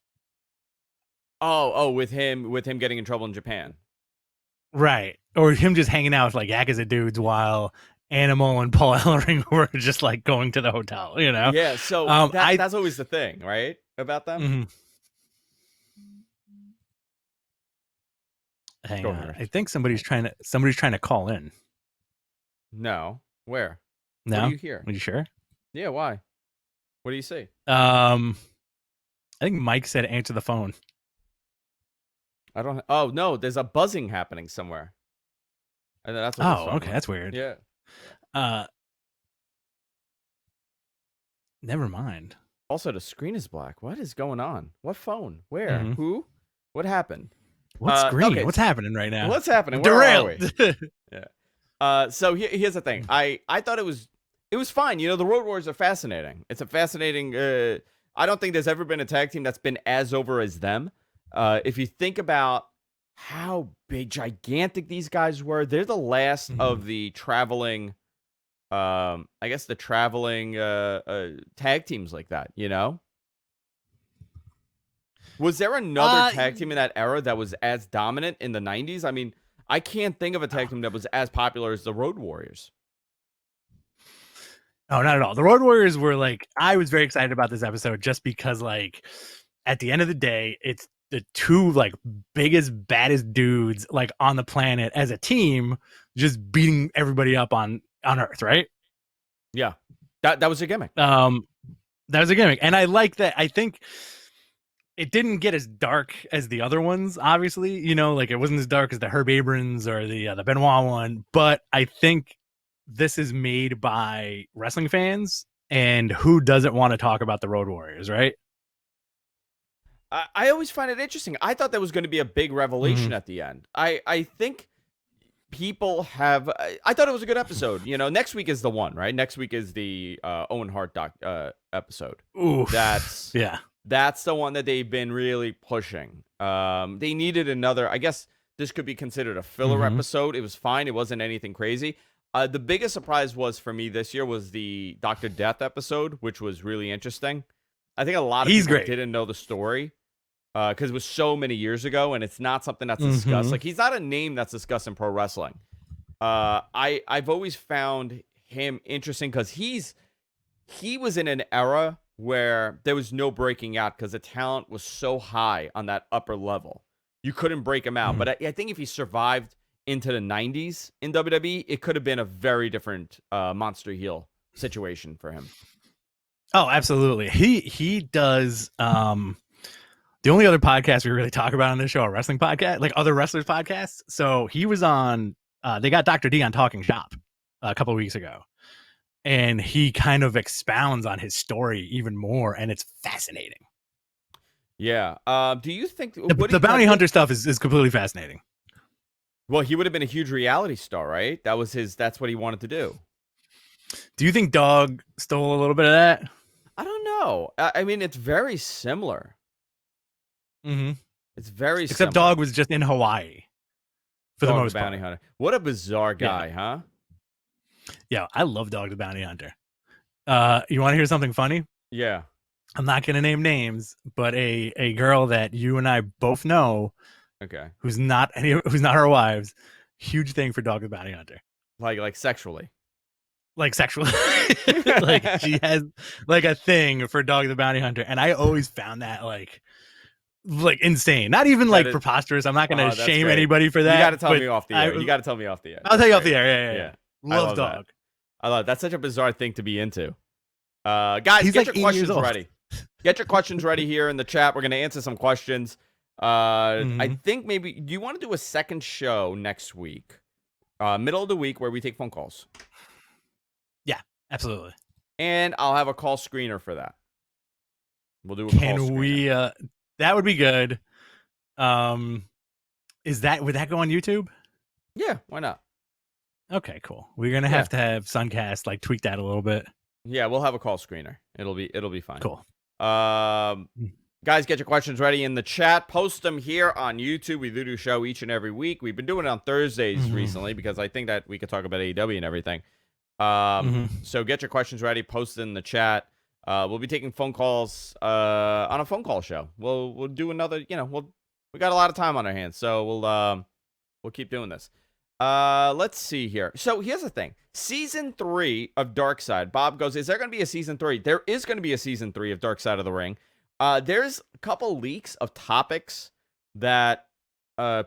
Oh, with him getting in trouble in Japan. Right. Or him just hanging out with like Yakuza dudes while Animal and Paul Ellering were just like going to the hotel, Yeah, so that's always the thing, right? About them? Hang on. I think somebody's trying to call in. No. Where? No? What do you hear? Are you sure? Yeah, why? What do you see? I think Mike said answer the phone. Oh, no, there's a buzzing happening somewhere. And that's what okay, that's weird. Yeah. Never mind. Also, the screen is black. What is going on? What phone? Where? Who? What happened? What screen? Okay. What's happening right now? What's happening? Where are we? Yeah. So here's the thing. I thought it was fine. The Road Warriors are fascinating. It's a fascinating. I don't think there's ever been a tag team that's been as over as them. If you think about how big, gigantic these guys were, they're the last of the traveling. I guess the traveling tag teams like that. Was there another tag team in that era that was as dominant in the 90s? I mean, I can't think of a tag team that was as popular as the Road Warriors. No, not at all. The Road Warriors were like, I was very excited about this episode just because, like, at the end of the day, it's the two like biggest, baddest dudes like on the planet as a team, just beating everybody up on Earth, right? Yeah, that was a gimmick. That was a gimmick, and I like that. I think it didn't get as dark as the other ones, obviously, like it wasn't as dark as the Herb Abrams or the Benoit one, but I think this is made by wrestling fans, and who doesn't want to talk about the Road Warriors, right? I always find it interesting. I thought there was going to be a big revelation at the end. I think people have. I thought it was a good episode. Next week is the one, right? Next week is the Owen Hart episode. Oof. That's the one that they've been really pushing. They needed another. I guess this could be considered a filler episode. It was fine. It wasn't anything crazy. The biggest surprise was for me this year was the Dr. Death episode, which was really interesting. I think a lot of people didn't know the story because it was so many years ago, and it's not something that's discussed. Like, he's not a name that's discussed in pro wrestling. I've always found him interesting because he was in an era where there was no breaking out because the talent was so high on that upper level. You couldn't break him out. But I think if he survived into the 90s in WWE, it could have been a very different monster heel situation for him. Oh, absolutely. He does the only other podcast we really talk about on this show, a wrestling podcast, like other wrestlers podcasts. So he was on they got Dr. D on Talking Shop a couple of weeks ago. And he kind of expounds on his story even more, and it's fascinating. Yeah. Do you think the bounty hunter stuff is completely fascinating? Well, he would have been a huge reality star, right? That's what he wanted to do. Do you think Dog stole a little bit of that? I don't know. I mean, it's very similar. It's very Except similar. Dog was just in Hawaii for the most bounty part. Hunter. What a bizarre guy, huh? Yeah, I love Dog the Bounty Hunter. You want to hear something funny? Yeah. I'm not going to name names, but a girl that you and I both know, Okay. who's not our wives, huge thing for Dog the Bounty Hunter. Like sexually. Like sexual, like she has like a thing for Dog the Bounty Hunter, and I always found that like insane. Not even like preposterous. I'm not going to shame anybody for that. You got to tell me off the air. You got to tell me off the air. I'll tell you off the air. Yeah. Love Dog. I love it. That's such a bizarre thing to be into. Guys, get your questions ready. Get your questions ready here in the chat. We're going to answer some questions. I think maybe, do you want to do a second show next week? Middle of the week where we take phone calls. Yeah, absolutely. And I'll have a call screener for that. We'll do a call screener. Can we, that would be good. Would that go on YouTube? Yeah, why not? Okay, cool. We're going to have Suncast like tweak that a little bit. Yeah, we'll have a call screener. It'll be fine. Cool. Guys, get your questions ready in the chat. Post them here on YouTube. We do show each and every week. We've been doing it on Thursdays recently because I think that we could talk about AEW and everything. So get your questions ready. Post it in the chat. We'll be taking phone calls on a phone call show. We'll do another. We got a lot of time on our hands, so we'll keep doing this. Let's see here. So here's the thing. Season 3 of Dark Side. Bob goes, is there going to be a season 3? There is going to be a season 3 of Dark Side of the Ring. There's a couple leaks of topics that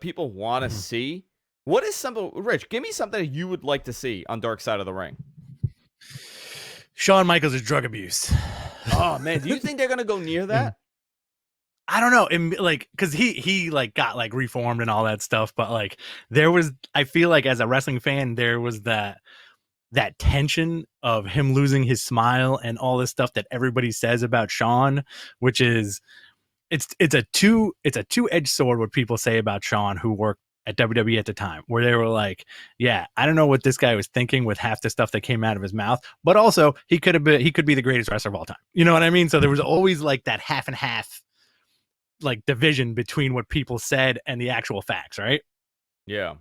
people want to see. What is something, Rich, give me something that you would like to see on Dark Side of the Ring. Shawn Michaels' drug abuse. Oh, man. Do you think they're going to go near that? I don't know. Like, because he like got like reformed and all that stuff. But like there was, I feel like as a wrestling fan, there was that tension of him losing his smile and all this stuff that everybody says about Shawn, which is it's a two-edged sword what people say about Shawn who worked at WWE at the time, where they were like, yeah, I don't know what this guy was thinking with half the stuff that came out of his mouth, but also he could be the greatest wrestler of all time. You know what I mean? So there was always like that half and half like division between what people said and the actual facts, right? Yeah.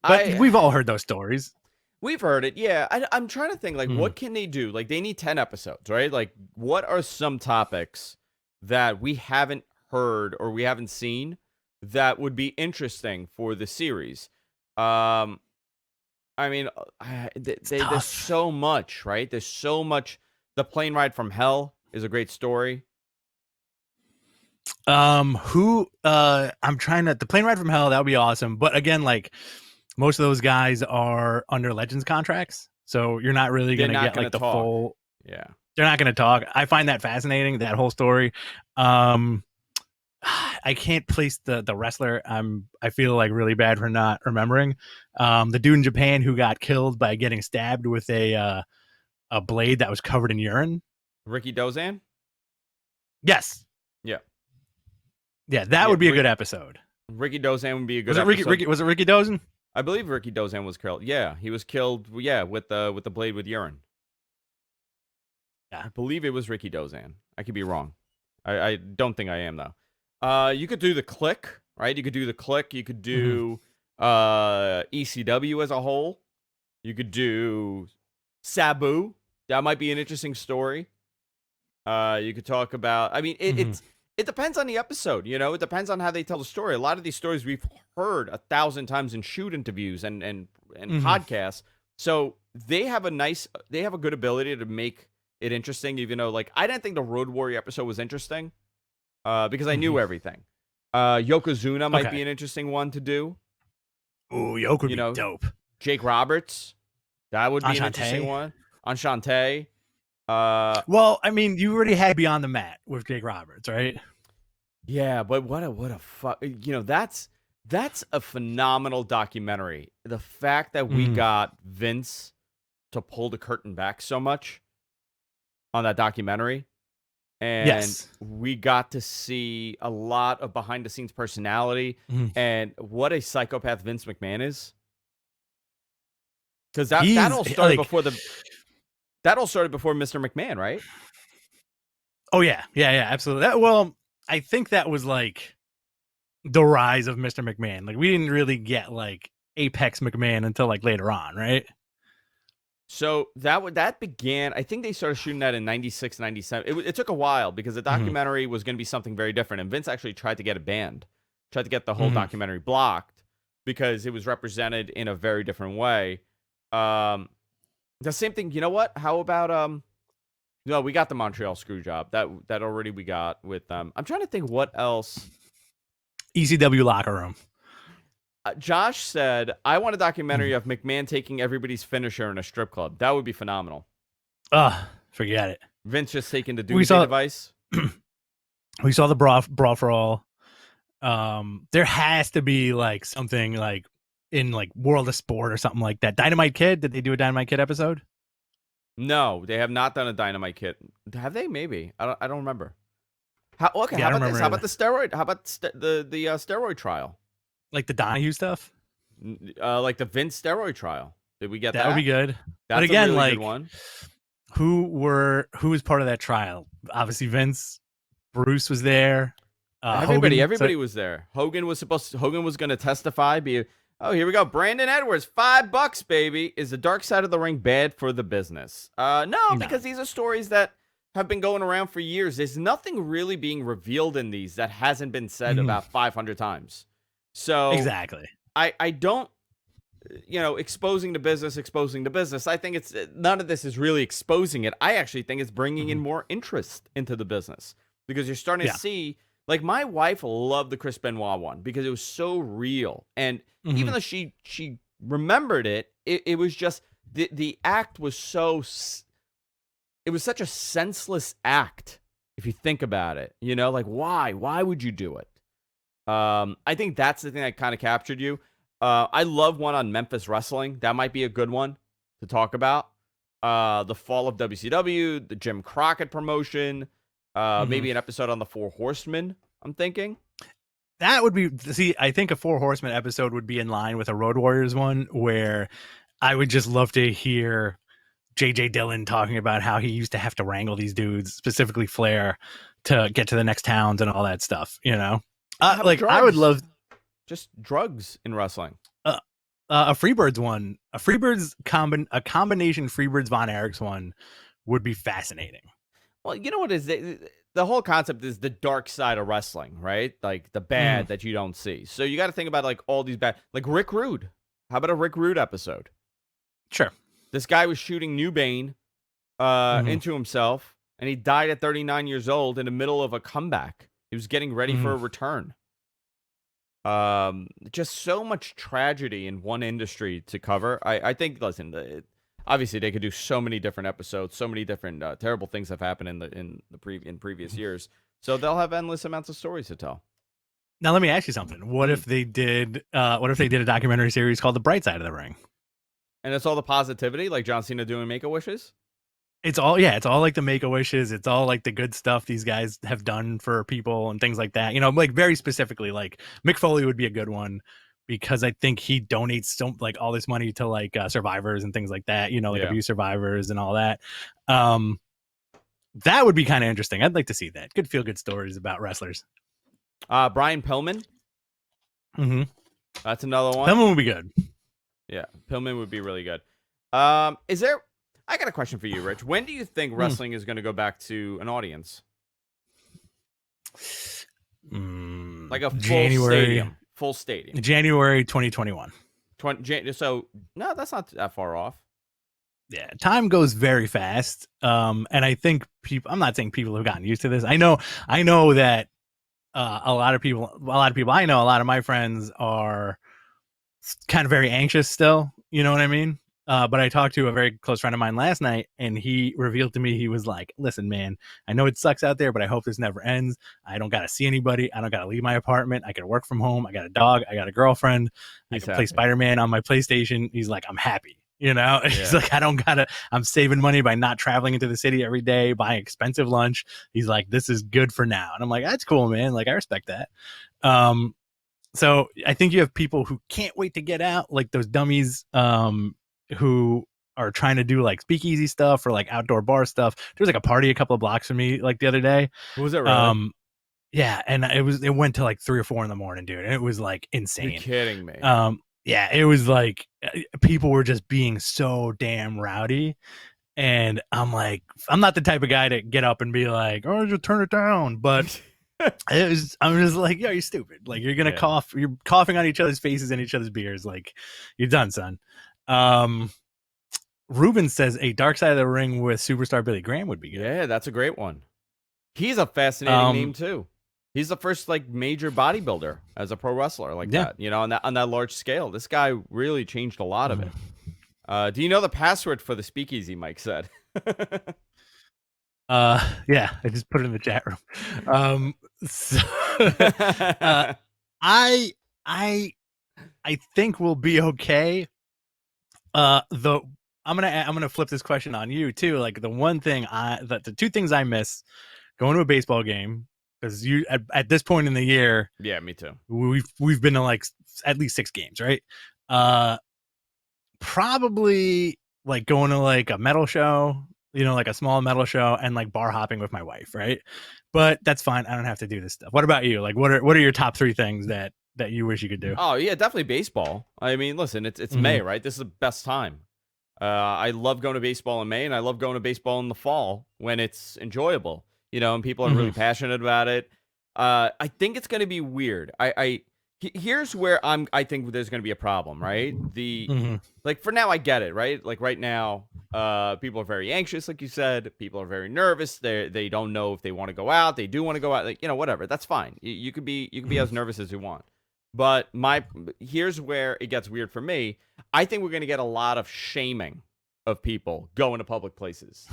But we've all heard those stories. We've heard it, yeah. I'm trying to think, like, what can they do? Like, they need 10 episodes, right? Like, what are some topics that we haven't heard or we haven't seen that would be interesting for the series? I mean, there's so much, right? There's so much. The Plane Ride from Hell is a great story. I'm trying to, the Plane Ride from Hell, that would be awesome. But again, like, most of those guys are under Legends contracts, so you're not really going to get like the full. Yeah, they're not going to talk. I find that fascinating, that whole story. I can't place the wrestler. I feel like really bad for not remembering. The dude in Japan who got killed by getting stabbed with a blade that was covered in urine. Ricky Dozan. Yes. Yeah, that would be a good episode. Ricky Dozan would be a good episode. Was it Ricky Dozan? I believe Ricky Dozan was killed. Yeah, he was killed. Yeah, with the blade with urine. Yeah, I believe it was Ricky Dozan. I could be wrong. I don't think I am though. You could do the Click, right? You could do the Click. You could do ECW as a whole. You could do Sabu. That might be an interesting story. You could talk about. I mean, it depends on the episode, It depends on how they tell the story. A lot of these stories we've heard 1,000 times in shoot interviews and podcasts. So they have a good ability to make it interesting, even though, like, I didn't think the Road Warrior episode was interesting because I knew everything. Yokozuna might be an interesting one to do. Oh, Yoke would be dope. Jake Roberts, that would be an interesting one. Enchante. Well, I mean, you already had Beyond the Mat with Jake Roberts, right? Yeah, but what a fuck, that's a phenomenal documentary. The fact that we got Vince to pull the curtain back so much on that documentary, and we got to see a lot of behind the scenes personality and what a psychopath Vince McMahon is. Because that all started before Mr. McMahon, right? Oh, yeah, absolutely. Well, I think that was like the rise of Mr. McMahon. Like, we didn't really get like Apex McMahon until like later on, right? So that began, I think they started shooting that in 96, 97. It took a while because the documentary was going to be something very different. And Vince actually tried to get it banned, tried to get the whole documentary blocked because it was represented in a very different way. The same thing, you know what? How about, no, we got the Montreal Screwjob. That already we got with them. I'm trying to think what else. ECW locker room. Josh said, I want a documentary of McMahon taking everybody's finisher in a strip club. That would be phenomenal. Forget it. Vince just taking the doomsday device. We saw the brawl for all. There has to be like something like in like World of Sport or something like that. Dynamite Kid, did they do a Dynamite Kid episode? No, they have not done a Dynamite Kid. Have they? Maybe. I don't remember. How about this? How about the steroid? How about the steroid trial? Like the Donahue stuff? Like the Vince steroid trial. Did we get that? That would be good. That's but again, a really like good one. Who was part of that trial? Obviously Vince. Bruce was there. Everybody was there. Hogan was going to testify. Here we go. Brandon Edwards, $5, baby. Is the dark side of the ring bad for the business? No, because these are stories that have been going around for years. There's nothing really being revealed in these that hasn't been said about 500 times. So exactly. I don't, exposing the business. I think it's none of this is really exposing it. I actually think it's bringing in more interest into the business because you're starting to see, like, my wife loved the Chris Benoit one because it was so real. And even though she remembered it, it was just the act was it was such a senseless act. If you think about it, like why would you do it? I think that's the thing that kind of captured you. I love one on Memphis wrestling. That might be a good one to talk about. The fall of WCW, the Jim Crockett promotion, maybe an episode on the Four Horsemen, I'm thinking. That would be, I think a Four Horsemen episode would be in line with a Road Warriors one where I would just love to hear JJ Dillon talking about how he used to have to wrangle these dudes, specifically Flair, to get to the next towns and all that stuff, like drugs? I would love just drugs in wrestling. A Freebirds one, a combination Freebirds Von Erichs one would be fascinating. Well, you know what is the whole concept is the dark side of wrestling, right? Like the bad that you don't see. So you got to think about like all these bad, like Rick Rude. How about a Rick Rude episode? Sure. This guy was shooting New Bane into himself, and he died at 39 years old in the middle of a comeback. He was getting ready for a return. Just so much tragedy in one industry to cover. I think, listen, obviously they could do so many different episodes, so many different terrible things have happened in previous years. So they'll have endless amounts of stories to tell. Now let me ask you something. What if they did a documentary series called The Bright Side of the Ring? And it's all the positivity, like John Cena doing Make-A-Wishes? It's all like the Make-A-Wishes. It's all like the good stuff these guys have done for people and things like that. Like very specifically, like Mick Foley would be a good one because I think he donates all this money to like survivors and things like that, abuse survivors and all that. That would be kind of interesting. I'd like to see that. Good feel good stories about wrestlers. Brian Pillman. That's another one. Pillman would be good. Yeah, Pillman would be really good. I got a question for you, Rich. When do you think wrestling is going to go back to an audience? Like a full stadium. January 2021. So, no, that's not that far off. Yeah, time goes very fast. And I think I'm not saying people have gotten used to this. I know that a lot of people I know, a lot of my friends are kind of very anxious still. You know what I mean? But I talked to a very close friend of mine last night, and he revealed to me, he was like, listen, man, I know it sucks out there, but I hope this never ends. I don't got to see anybody. I don't got to leave my apartment. I can work from home. I got a dog. I got a girlfriend. I can play Spider-Man on my PlayStation. He's like, I'm happy. He's like, I'm saving money by not traveling into the city every day, buying expensive lunch. He's like, this is good for now. And I'm like, that's cool, man. Like, I respect that. So I think you have people who can't wait to get out, like those dummies, who are trying to do like speakeasy stuff or like outdoor bar stuff. There was like a party a couple of blocks from me like the other day. Was it really? Yeah, and it went to like 3 or 4 in the morning, dude, and it was like insane. You're kidding me. Yeah, it was like people were just being so damn rowdy. And I'm like, I'm not the type of guy to get up and be like, oh, just turn it down. But I'm just like, yo, you're stupid. Like, you're going to Yeah. cough. You're coughing on each other's faces and each other's beers. Like, you're done, son. Ruben says a Dark Side of the Ring with superstar Billy Graham would be good. Yeah, that's a great one. He's a fascinating name too. He's the first like major bodybuilder as a pro wrestler like that. You know, on that large scale. This guy really changed a lot of it. Do you know the password for the speakeasy? Mike said. Yeah, I just put it in the chat room. So, I think we'll be okay. Though I'm gonna flip this question on you too. Like the two things I miss going to a baseball game, because you at this point in the year, yeah, me too. We've been to like at least 6 games, right? Probably like going to like a metal show, like a small metal show, and like bar hopping with my wife, right? But that's fine. I don't have to do this stuff. What about you? Like, what are your top 3 things that you wish you could do? Oh yeah, definitely baseball. I mean, listen, it's May, right? This is the best time. I love going to baseball in May, and I love going to baseball in the fall when it's enjoyable, and people are really passionate about it. I think it's going to be weird. Here's where I think there's going to be a problem, right? Like for now, I get it, right? Like right now, people are very anxious, like you said. People are very nervous. They don't know if they want to go out. They do want to go out. Like whatever. That's fine. You could be as nervous as you want. But here's where it gets weird for me. I think we're going to get a lot of shaming of people going to public places.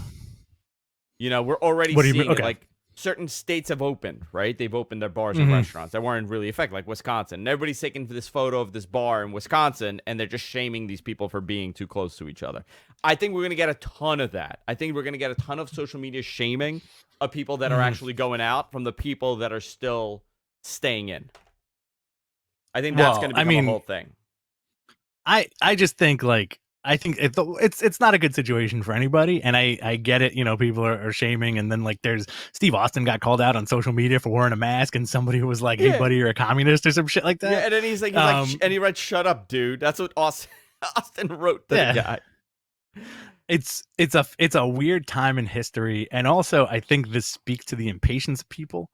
We're already seeing it. Like certain states have opened, right? They've opened their bars and restaurants that weren't really affected, like Wisconsin. And everybody's taking this photo of this bar in Wisconsin, and they're just shaming these people for being too close to each other. I think we're going to get a ton of that. I think we're going to get a ton of social media shaming of people that are actually going out from the people that are still staying in. I think that's going to become a whole thing. I just think I think it's not a good situation for anybody, and I get it. People are shaming, and then like there's Steve Austin got called out on social media for wearing a mask, and somebody was like, "Hey, buddy, you're a communist" or some shit like that. Yeah, and then he's like, and he read, "Shut up, dude." That's what Austin wrote to the guy. It's a weird time in history, and also I think this speaks to the impatience of people,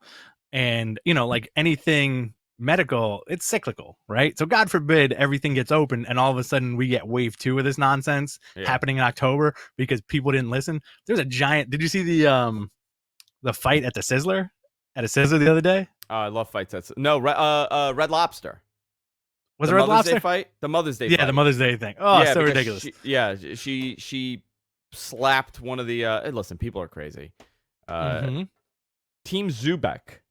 and like anything medical, it's cyclical, right? So God forbid everything gets open and all of a sudden we get wave 2 of this nonsense happening in October because people didn't listen. There's a giant. Did you see the fight at the Sizzler the other day? I love fights. Red Lobster. Was it Red Lobster Day fight? The Mother's Day fight. Yeah, the Mother's Day thing. Oh, so ridiculous. She slapped one of the listen, people are crazy. Team Zubek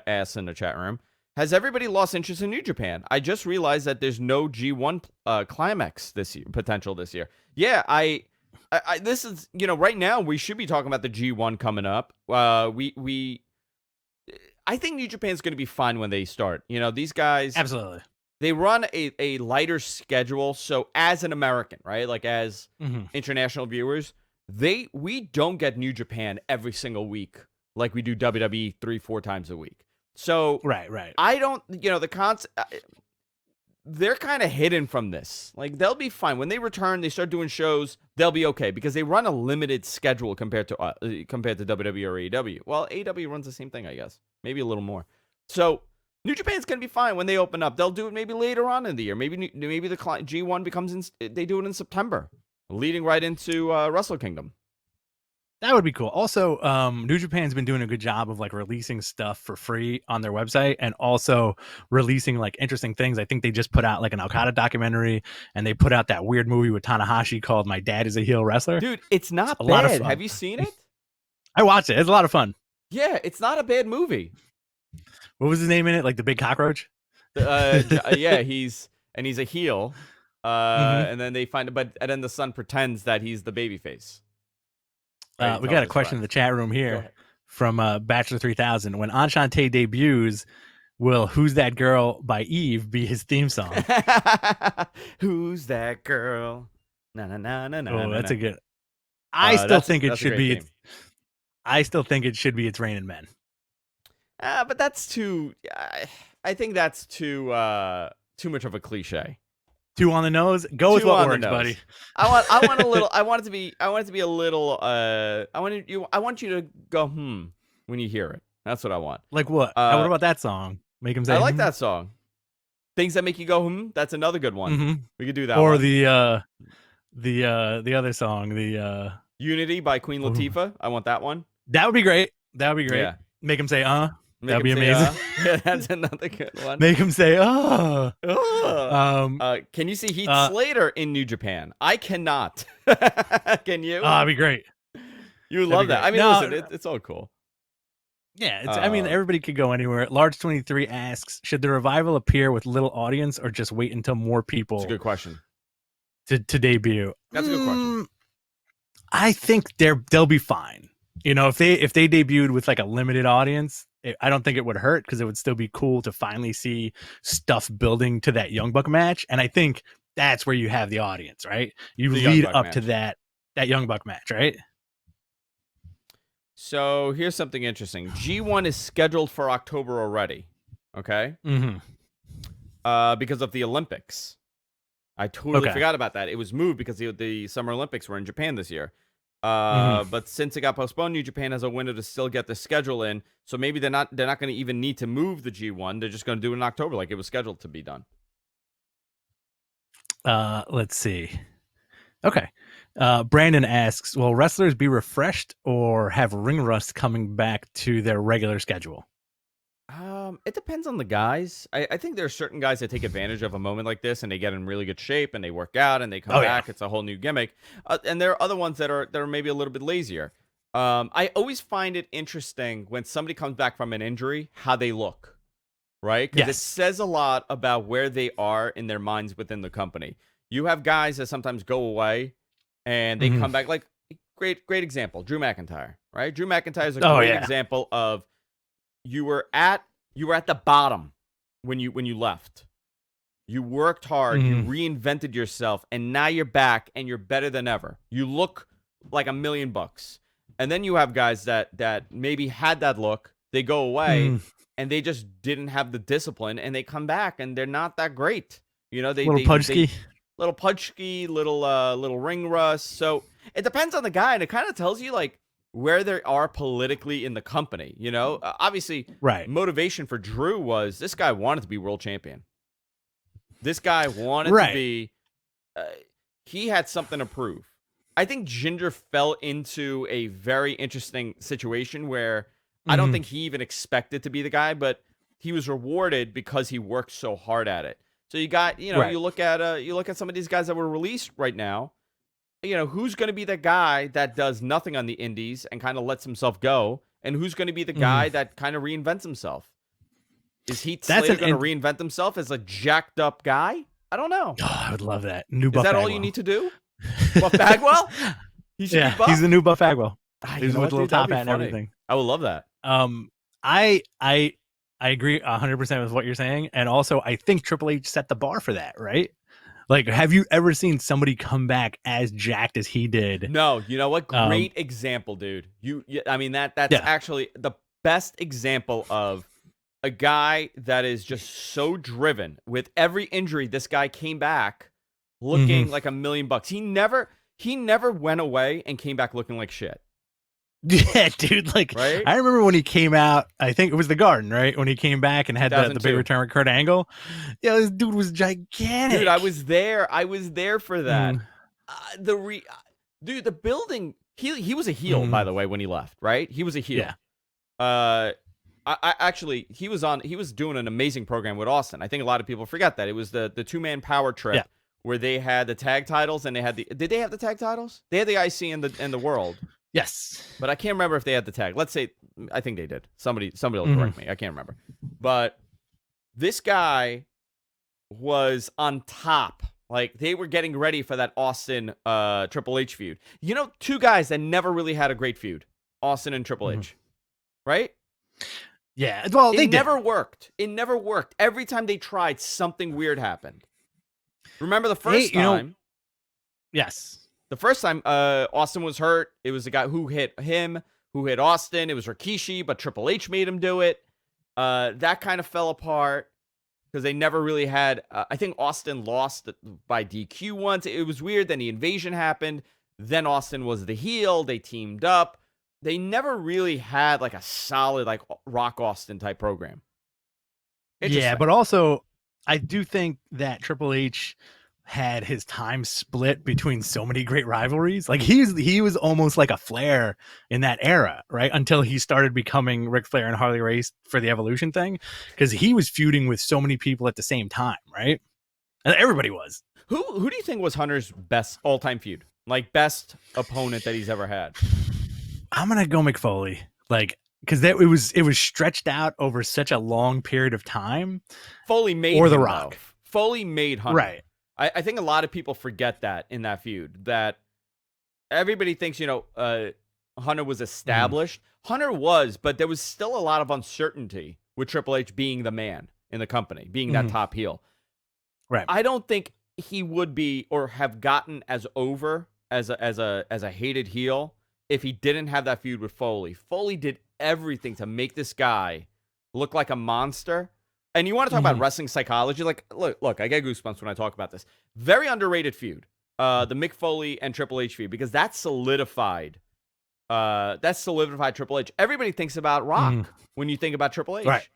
asked in the chat room, has everybody lost interest in New Japan? I just realized that there's no G1 climax potential this year. Yeah, I this is, right now we should be talking about the G1 coming up. I think New Japan's going to be fine when they start. These guys absolutely. They run a lighter schedule, so as an American, right? Like as international viewers, we don't get New Japan every single week like we do WWE 3-4 times a week. So right. I don't, they're kind of hidden from this. Like they'll be fine when they return. They start doing shows. They'll be okay because they run a limited schedule compared to WWE or AEW. Well, AEW runs the same thing, I guess, maybe a little more. So New Japan's gonna be fine when they open up. They'll do it maybe later on in the year. Maybe the G1 becomes they do it in September, leading right into Wrestle Kingdom. That would be cool. Also, New Japan's been doing a good job of like releasing stuff for free on their website and also releasing like interesting things. I think they just put out like an Okada documentary and they put out that weird movie with Tanahashi called My Dad is a Heel Wrestler. Dude, it's not bad. A lot of fun. Have you seen it? I watched it. It's a lot of fun. Yeah, it's not a bad movie. What was his name in it? Like the big cockroach? Yeah, he's a heel. And then they find and then the son pretends that he's the babyface. Right, we got a question in the chat room here from Bachelor 3000. When Enchante debuts, will Who's That Girl by Eve be his theme song? Who's that girl? Na na na na na. Oh, that's a good. I still think it should be. I still think it should be It's Raining Men. But that's too. I think that's too much of a cliche. 2 on the nose. Go with 2 what on the works, nose. buddy. I want a little. I want it to be a little. I want you to go when you hear it. That's what I want. Like what? What about that song? Make him say. I like that song. Things that make you go That's another good one. Mm-hmm. We could do that. Or one. the other song, the Unity by Queen Latifah. I want that one. That would be great. That would be great. Yeah. Make him say Make that'd be him say, amazing. Yeah, that's another good one. Make him say Can you see Heath Slater in New Japan? I cannot. Can you? That'd be great. You would love that. I mean, listen, it's all cool. Yeah, I mean, everybody could go anywhere. Large23 asks, should the revival appear with little audience or just wait until more people? That's a good question. To debut. That's a good question. I think they'll be fine. You know, if they debuted with like a limited audience, I don't think it would hurt because it would still be cool to finally see stuff building to that Young Buck match. And I think that's where you have the audience, right? You lead up to that Young Buck match, right? So here's something interesting. G1 is scheduled for October already. Okay. Because of the Olympics. I totally forgot about that. It was moved because the Summer Olympics were in Japan this year. But since it got postponed, New Japan has a window to still get the schedule in. So maybe they're not going to even need to move the G1. They're just going to do it in October like it was scheduled to be done. Let's see. Okay. Brandon asks, will wrestlers be refreshed or have ring rust coming back to their regular schedule? It depends on the guys. I think there are certain guys that take advantage of a moment like this and they get in really good shape and they work out and they come back. Yeah. It's a whole new gimmick. And there are other ones that are maybe a little bit lazier. I always find it interesting when somebody comes back from an injury, how they look, right? Because it says a lot about where they are in their minds within the company. You have guys that sometimes go away and they come back. Like great example, Drew McIntyre, right? Drew McIntyre is a great example of you were at the bottom when you left. You worked hard, you reinvented yourself, and now you're back and you're better than ever. You look like $1 million. And then you have guys that maybe had that look, they go away and they just didn't have the discipline and they come back and they're not that great. You know, little pudgy, little ring rust. So it depends on the guy, and it kind of tells you like where they are politically in the company. You know, obviously, motivation for Drew was this guy wanted to be world champion. This guy wanted to be. He had something to prove. I think Jinder fell into a very interesting situation where I don't think he even expected to be the guy, but he was rewarded because he worked so hard at it. So you got, you look at some of these guys that were released right now. You know, who's going to be the guy that does nothing on the indies and kind of lets himself go, and who's going to be the guy that kind of reinvents himself? Is Heath Slater going to reinvent himself as a jacked up guy? I don't know. Oh, I would love that. New Buff Is that Bagwell. all you need to do? Buff Bagwell? He should be Buff? He's the new Buff Bagwell. He's with a little top hat and funny. everything. I would love that. I agree 100% with what you're saying, and also I think Triple H set the bar for that, right? Like, have you ever seen somebody come back as jacked as he did? No, you know what? Great example, dude. I mean that's actually the best example of a guy that is just so driven. With every injury, this guy came back looking like $1 million. He never went away and came back looking like shit. Yeah, dude. Like, I remember when he came out. I think it was the Garden, right? When he came back and had the big return with Kurt Angle. Yeah, this dude was gigantic. Dude, I was there. I was there for that. The building. He was a heel, by the way, when he left. Right? He was a heel. Yeah. I actually he was doing an amazing program with Austin. I think a lot of people forget that it was the 2-man power trip where they had the tag titles and they had did they have the tag titles? They had the IC and the world. Yes. But I can't remember if they had the tag. Let's say, I think they did. Somebody will correct me. I can't remember. But this guy was on top. Like, they were getting ready for that Austin Triple H feud. You know, 2 guys that never really had a great feud. Austin and Triple H. Right? Yeah. Well, it never worked. It never worked. Every time they tried, something weird happened. Remember the first time? Yes. The first time Austin was hurt, it was the guy who hit him, who hit Austin. It was Rikishi, but Triple H made him do it. That kind of fell apart. because they never really had. I think Austin lost by DQ once. It was weird. Then the invasion happened. Then Austin was the heel. They teamed up. They never really had like a solid like Rock Austin type program. Yeah, but also I do think that Triple H had his time split between so many great rivalries. Like he was almost like a Flair in that era, right? Until he started becoming Ric Flair and Harley Race for the Evolution thing, because he was feuding with so many people at the same time, right? And everybody was. Who do you think was Hunter's best all-time feud? Like best opponent that he's ever had? I'm gonna go McFoley, like because it was stretched out over such a long period of time. Foley made or him, The Rock. Though. Foley made Hunter. Right. I think a lot of people forget that in that feud, that everybody thinks, Hunter was established. Hunter was, but there was still a lot of uncertainty with Triple H being the man in the company, being that top heel. Right. I don't think he would be or have gotten as over as a hated heel if he didn't have that feud with Foley. Foley did everything to make this guy look like a monster. And you want to talk about wrestling psychology? Like, look, I get goosebumps when I talk about this. Very underrated feud, the Mick Foley and Triple H feud, because that solidified Triple H. Everybody thinks about Rock when you think about Triple H, right?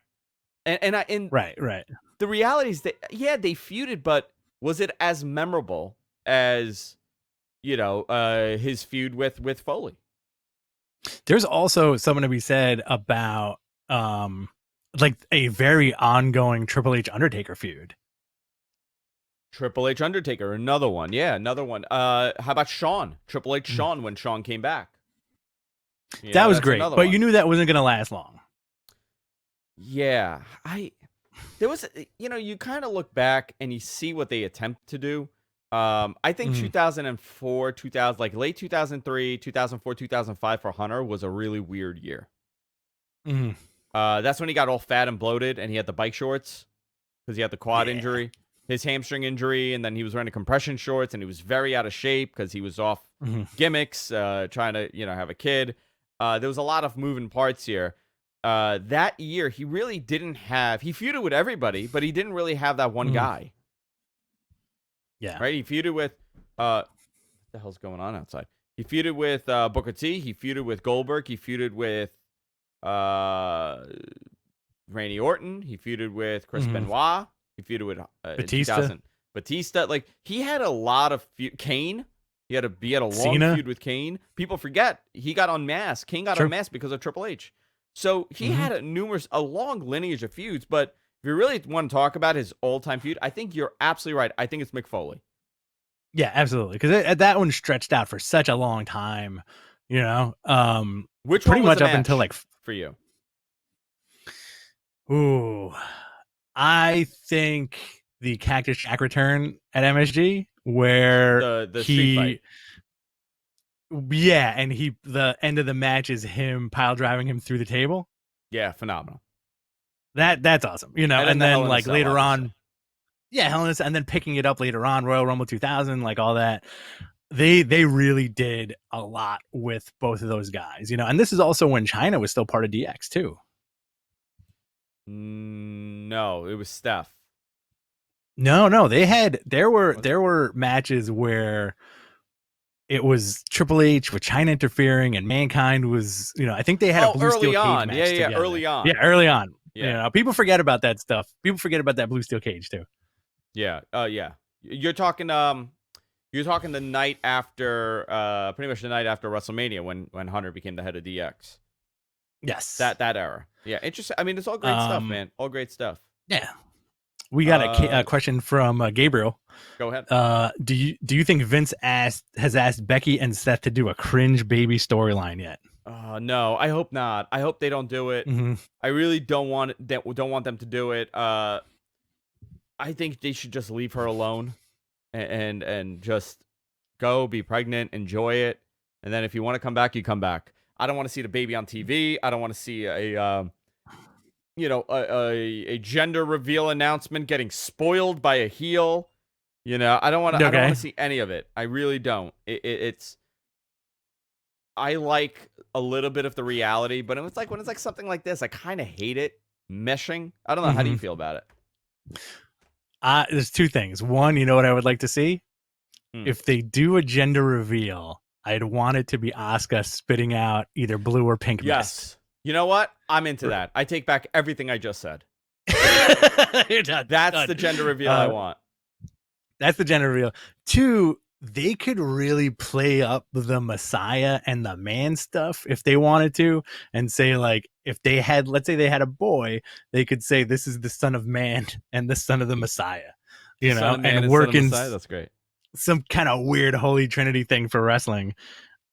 Right. The reality is that they feuded, but was it as memorable as his feud with Foley? There's also something to be said about like a very ongoing Triple H Undertaker feud. Triple H Undertaker, another one. Yeah, another one. How about Shawn? Triple H Shawn when Shawn came back. That was great, but you knew that wasn't going to last long. Yeah, there was, you kind of look back and you see what they attempt to do. I think 2004, 2000, like late 2003, 2004, 2005 for Hunter was a really weird year. That's when he got all fat and bloated and he had the bike shorts because he had the quad injury, his hamstring injury, and then he was wearing the compression shorts and he was very out of shape because he was off gimmicks, trying to, have a kid. There was a lot of moving parts here. That year, he really didn't have, he feuded with everybody, but he didn't really have that one guy. Yeah. Right? He feuded with, what the hell's going on outside? He feuded with Booker T. He feuded with Goldberg. He feuded with Randy Orton. He feuded with Chris Benoit. He feuded with Batista. Like, he had a lot of Kane. He had a long feud with Kane. People forget he got unmasked. Kane got unmasked because of Triple H. So he had a long lineage of feuds. But if you really want to talk about his all-time feud, I think you're absolutely right. I think it's Mick Foley. Yeah, absolutely. Because that one stretched out for such a long time. Which pretty one was much up until like for you? Ooh, I think the Cactus Jack return at MSG, where the street fight. Yeah, and the end of the match is him pile driving him through the table. Yeah, phenomenal. That's awesome. And then like later on, Hell in a Cell, and then picking it up later on, Royal Rumble 2000, like all that. They really did a lot with both of those guys, and this is also when China was still part of DX too. No, it was Steph. No, there were matches where it was Triple H with China interfering and Mankind was, I think they had a blue steel cage match together. Early on. Yeah, early on. Yeah. People forget about that stuff. People forget about that blue steel cage too. Yeah. Yeah. You're talking the night after, pretty much the night after WrestleMania when Hunter became the head of DX. Yes. That era. Yeah. Interesting. I mean, it's all great stuff, man. All great stuff. Yeah. We got a question from Gabriel. Go ahead. Do you think Vince has asked Becky and Seth to do a cringe baby storyline yet? No, I hope not. I hope they don't do it. I really don't want them to do it. I think they should just leave her alone and just go be pregnant, enjoy it, and then if you want to come back, you come back. I don't want to see the baby on TV. I don't want to see a gender reveal announcement getting spoiled by a heel. I don't want to see any of it. I really don't. It's I like a little bit of the reality, but when it's like something like this, I kind of hate it meshing. I don't know. How do you feel about it? There's two things. One, you know what I would like to see? If they do a gender reveal, I'd want it to be Asuka spitting out either blue or pink mist. You know what? I'm into that. I take back everything I just said. That's the gender reveal I want. That's the gender reveal. Two, they could really play up the Messiah and the man stuff if they wanted to, and say, like, if they had, let's say they had a boy, they could say this is the son of man and the son of the Messiah, you know, and work in that's great. Some kind of weird Holy Trinity thing for wrestling.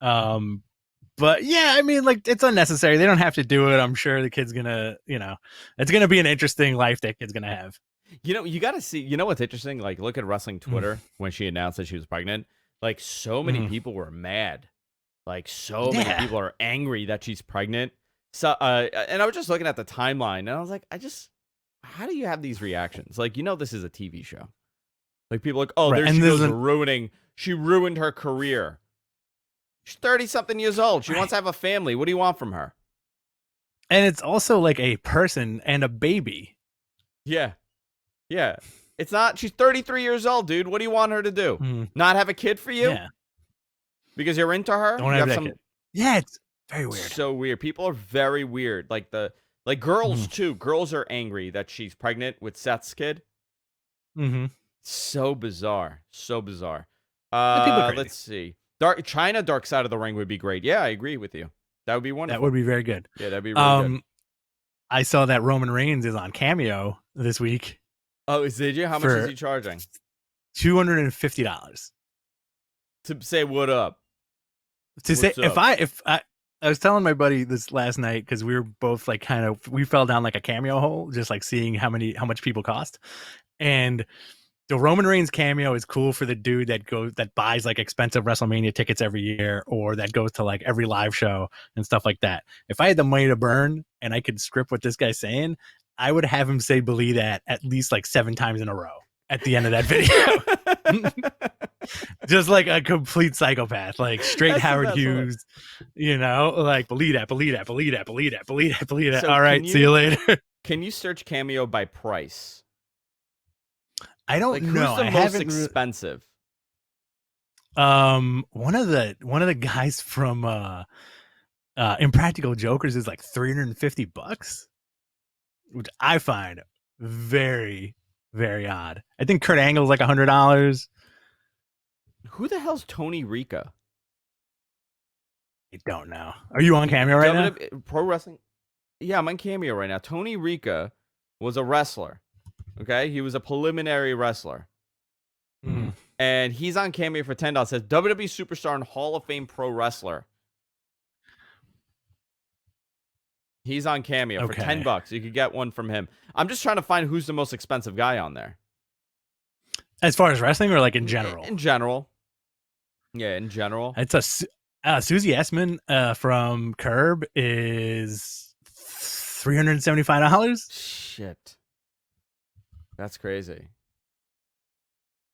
But yeah, I mean, like, it's unnecessary. They don't have to do it. I'm sure the kid's gonna, it's gonna be an interesting life that kid's gonna have. You got to see, what's interesting? Like, look at wrestling Twitter when she announced that she was pregnant. Like, so many people were mad. Like, so many people are angry that she's pregnant. So, and I was just looking at the timeline, and I was like, how do you have these reactions? Like, this is a TV show. Like, people are like, oh, right. There she goes she ruined her career. She's 30-something years old. She wants to have a family. What do you want from her? And it's also like a person and a baby. Yeah. Yeah. It's not, she's 33 years old, dude. What do you want her to do? Not have a kid for you? Yeah. Because you're into her? Don't have that kid. Yeah, it's very weird. So weird. People are very weird. Like girls too. Girls are angry that she's pregnant with Seth's kid. So bizarre. So bizarre. Let's see. Dark Side of the Ring would be great. Yeah, I agree with you. That would be wonderful. That would be very good. Yeah, that'd be really good. I saw that Roman Reigns is on Cameo this week. Oh, did you? How much is he charging? $250 to say what up. To say up? if I was telling my buddy this last night because we were both like we fell down like a Cameo hole, just like seeing how much people cost, and the Roman Reigns Cameo is cool for the dude that buys like expensive WrestleMania tickets every year, or that goes to like every live show and stuff like that. If I had the money to burn and I could script what this guy's saying, I would have him say "believe that" at least like 7 times in a row at the end of that video. Just like a complete psychopath, like straight Howard Hughes, like believe that. So all right, see you later. Can you search Cameo by price? I don't know. Who's the most expensive? One of the guys from Impractical Jokers is like $350, which I find very, very odd. I think Kurt Angle's like $100. Who the hell's Tony Rica? I don't know. Are you on Cameo right now? Pro Wrestling? Yeah, I'm on Cameo right now. Tony Rica was a wrestler. Okay, he was a preliminary wrestler. And he's on Cameo for $10. It says WWE Superstar and Hall of Fame Pro Wrestler. He's on Cameo for $10. You could get one from him. I'm just trying to find who's the most expensive guy on there. As far as wrestling, or like in general? In general. Yeah, in general. It's Susie Essman from Curb is $375. Shit. That's crazy.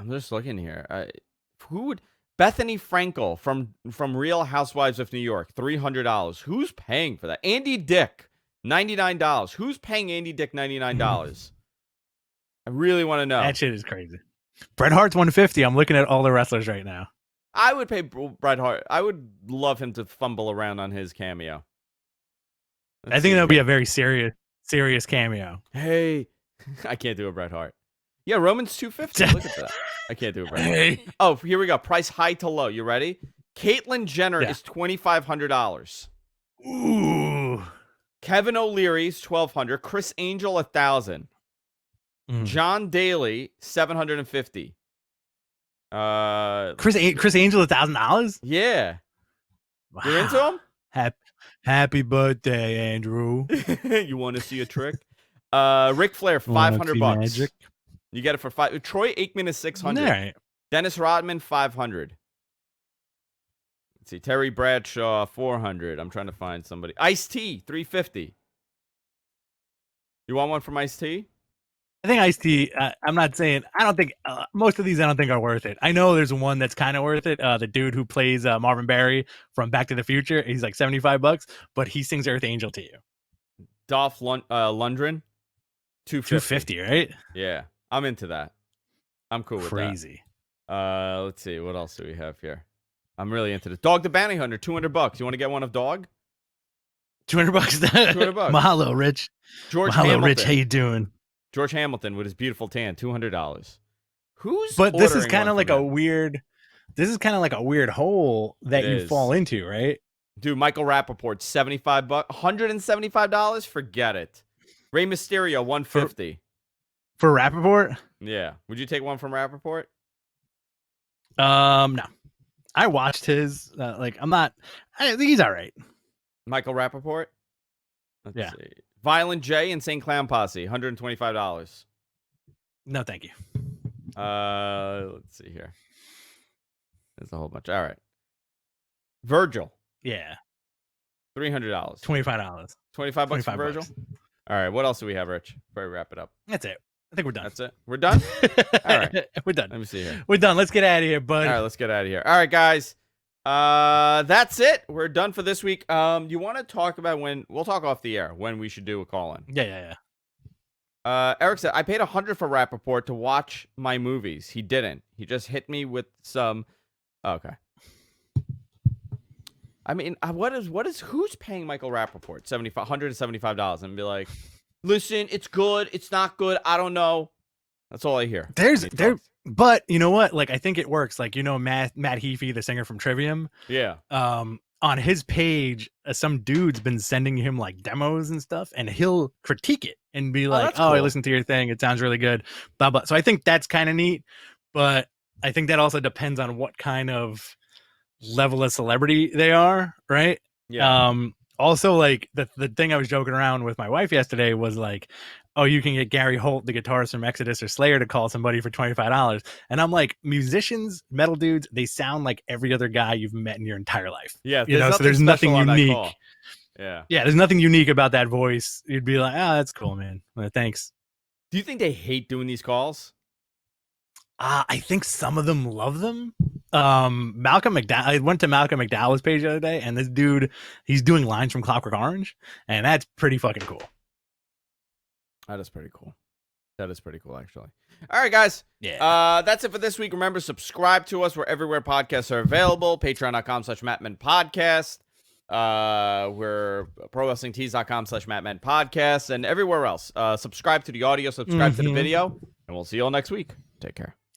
I'm just looking here. Who would Bethany Frankel from Real Housewives of New York, $300. Who's paying for that? Andy Dick, $99. Who's paying Andy Dick $99? I really want to know. That shit is crazy. Bret Hart's $150. I'm looking at all the wrestlers right now. I would pay Bret Hart. I would love him to fumble around on his Cameo. I think that'll be a very serious cameo. Hey, I can't do a Bret Hart. Yeah, Roman's $250. Look at that. I can't do a Bret Hart. Oh, here we go. Price high to low. You ready? Caitlyn Jenner is $2,500. Ooh. Kevin O'Leary's $1,200. Chris Angel $1,000. John Daly $750. Chris Angel $1,000. Yeah. Wow. You're into him? Happy birthday, Andrew. You want to see a trick? Ric Flair $500. Magic? You get it for $500. Troy Aikman is $600. Right. Dennis Rodman $500. Let's see. Terry Bradshaw $400. I'm trying to find somebody. Ice-T $350. You want one from Ice-T? I think Ice-T, I'm not saying, I don't think, most of these I don't think are worth it. I know there's one that's kind of worth it. The dude who plays Marvin Barry from Back to the Future, he's like $75, but he sings Earth Angel to you. Dolph Lundgren, $250, right? Yeah, I'm into that. I'm cool with that. Crazy. Let's see. What else do we have here? I'm really into this. Dog the Bounty Hunter, $200. You want to get one of Dog? $200. $200. Mahalo, Rich. George Mahalo, Hamilton. Rich. How you doing? George Hamilton with his beautiful tan, $200. Who's But this is ordering kind one of like from a him? weird. This is kind of like a weird hole that It you is. fall into, right? Dude, Michael Rappaport, $75, $175. Forget it. Rey Mysterio, $150. For Rappaport? Yeah. Would you take one from Rappaport? No. I watched his. I'm not. I think he's all right. Michael Rappaport? Yeah. See. Violent J, Insane Clown Posse, $125. No, thank you. Let's see here. There's a whole bunch. All right. Virgil, Yeah. $300. $25. $25 for Virgil? $25. All right. What else do we have, Rich? Before we wrap it up. That's it. I think we're done. That's it. We're done? All right. We're done. Let me see here. We're done. Let's get out of here, bud. All right, let's get out of here. All right, guys. That's it. We're done for this week. You want to talk about we'll talk off the air when we should do a call in. Yeah. Eric said, I paid $100 for Rappaport to watch my movies. He didn't. He just hit me with some. Okay. I mean, who's paying Michael Rappaport $175 and be like, listen, it's good, it's not good, I don't know. That's all I hear. But you know what? Like, I think it works. Like, Matt Heafy, the singer from Trivium. Yeah. On his page, some dude's been sending him like demos and stuff, and he'll critique it and be like, cool. I listened to your thing, it sounds really good, blah blah. So I think that's kind of neat, but I think that also depends on what kind of level of celebrity they are, right? Yeah. Also, like the thing I was joking around with my wife yesterday was like, oh, you can get Gary Holt, the guitarist from Exodus or Slayer, to call somebody for $25. And I'm like, musicians, metal dudes, they sound like every other guy you've met in your entire life. Yeah. So there's nothing unique. Yeah. Yeah, there's nothing unique about that voice. You'd be like, that's cool, man. Thanks. Do you think they hate doing these calls? I think some of them love them. Malcolm McDowell. I went to Malcolm McDowell's page the other day, and this dude, he's doing lines from Clockwork Orange, and that's pretty fucking cool. That is pretty cool. That is pretty cool, actually. All right, guys. Yeah. That's it for this week. Remember, subscribe to us. We're everywhere podcasts are available. Patreon.com/MattMenPodcast. We're ProWrestlingTees.com/MattMenPodcast, and everywhere else. Subscribe to the audio, subscribe to the video, and we'll see you all next week. Take care.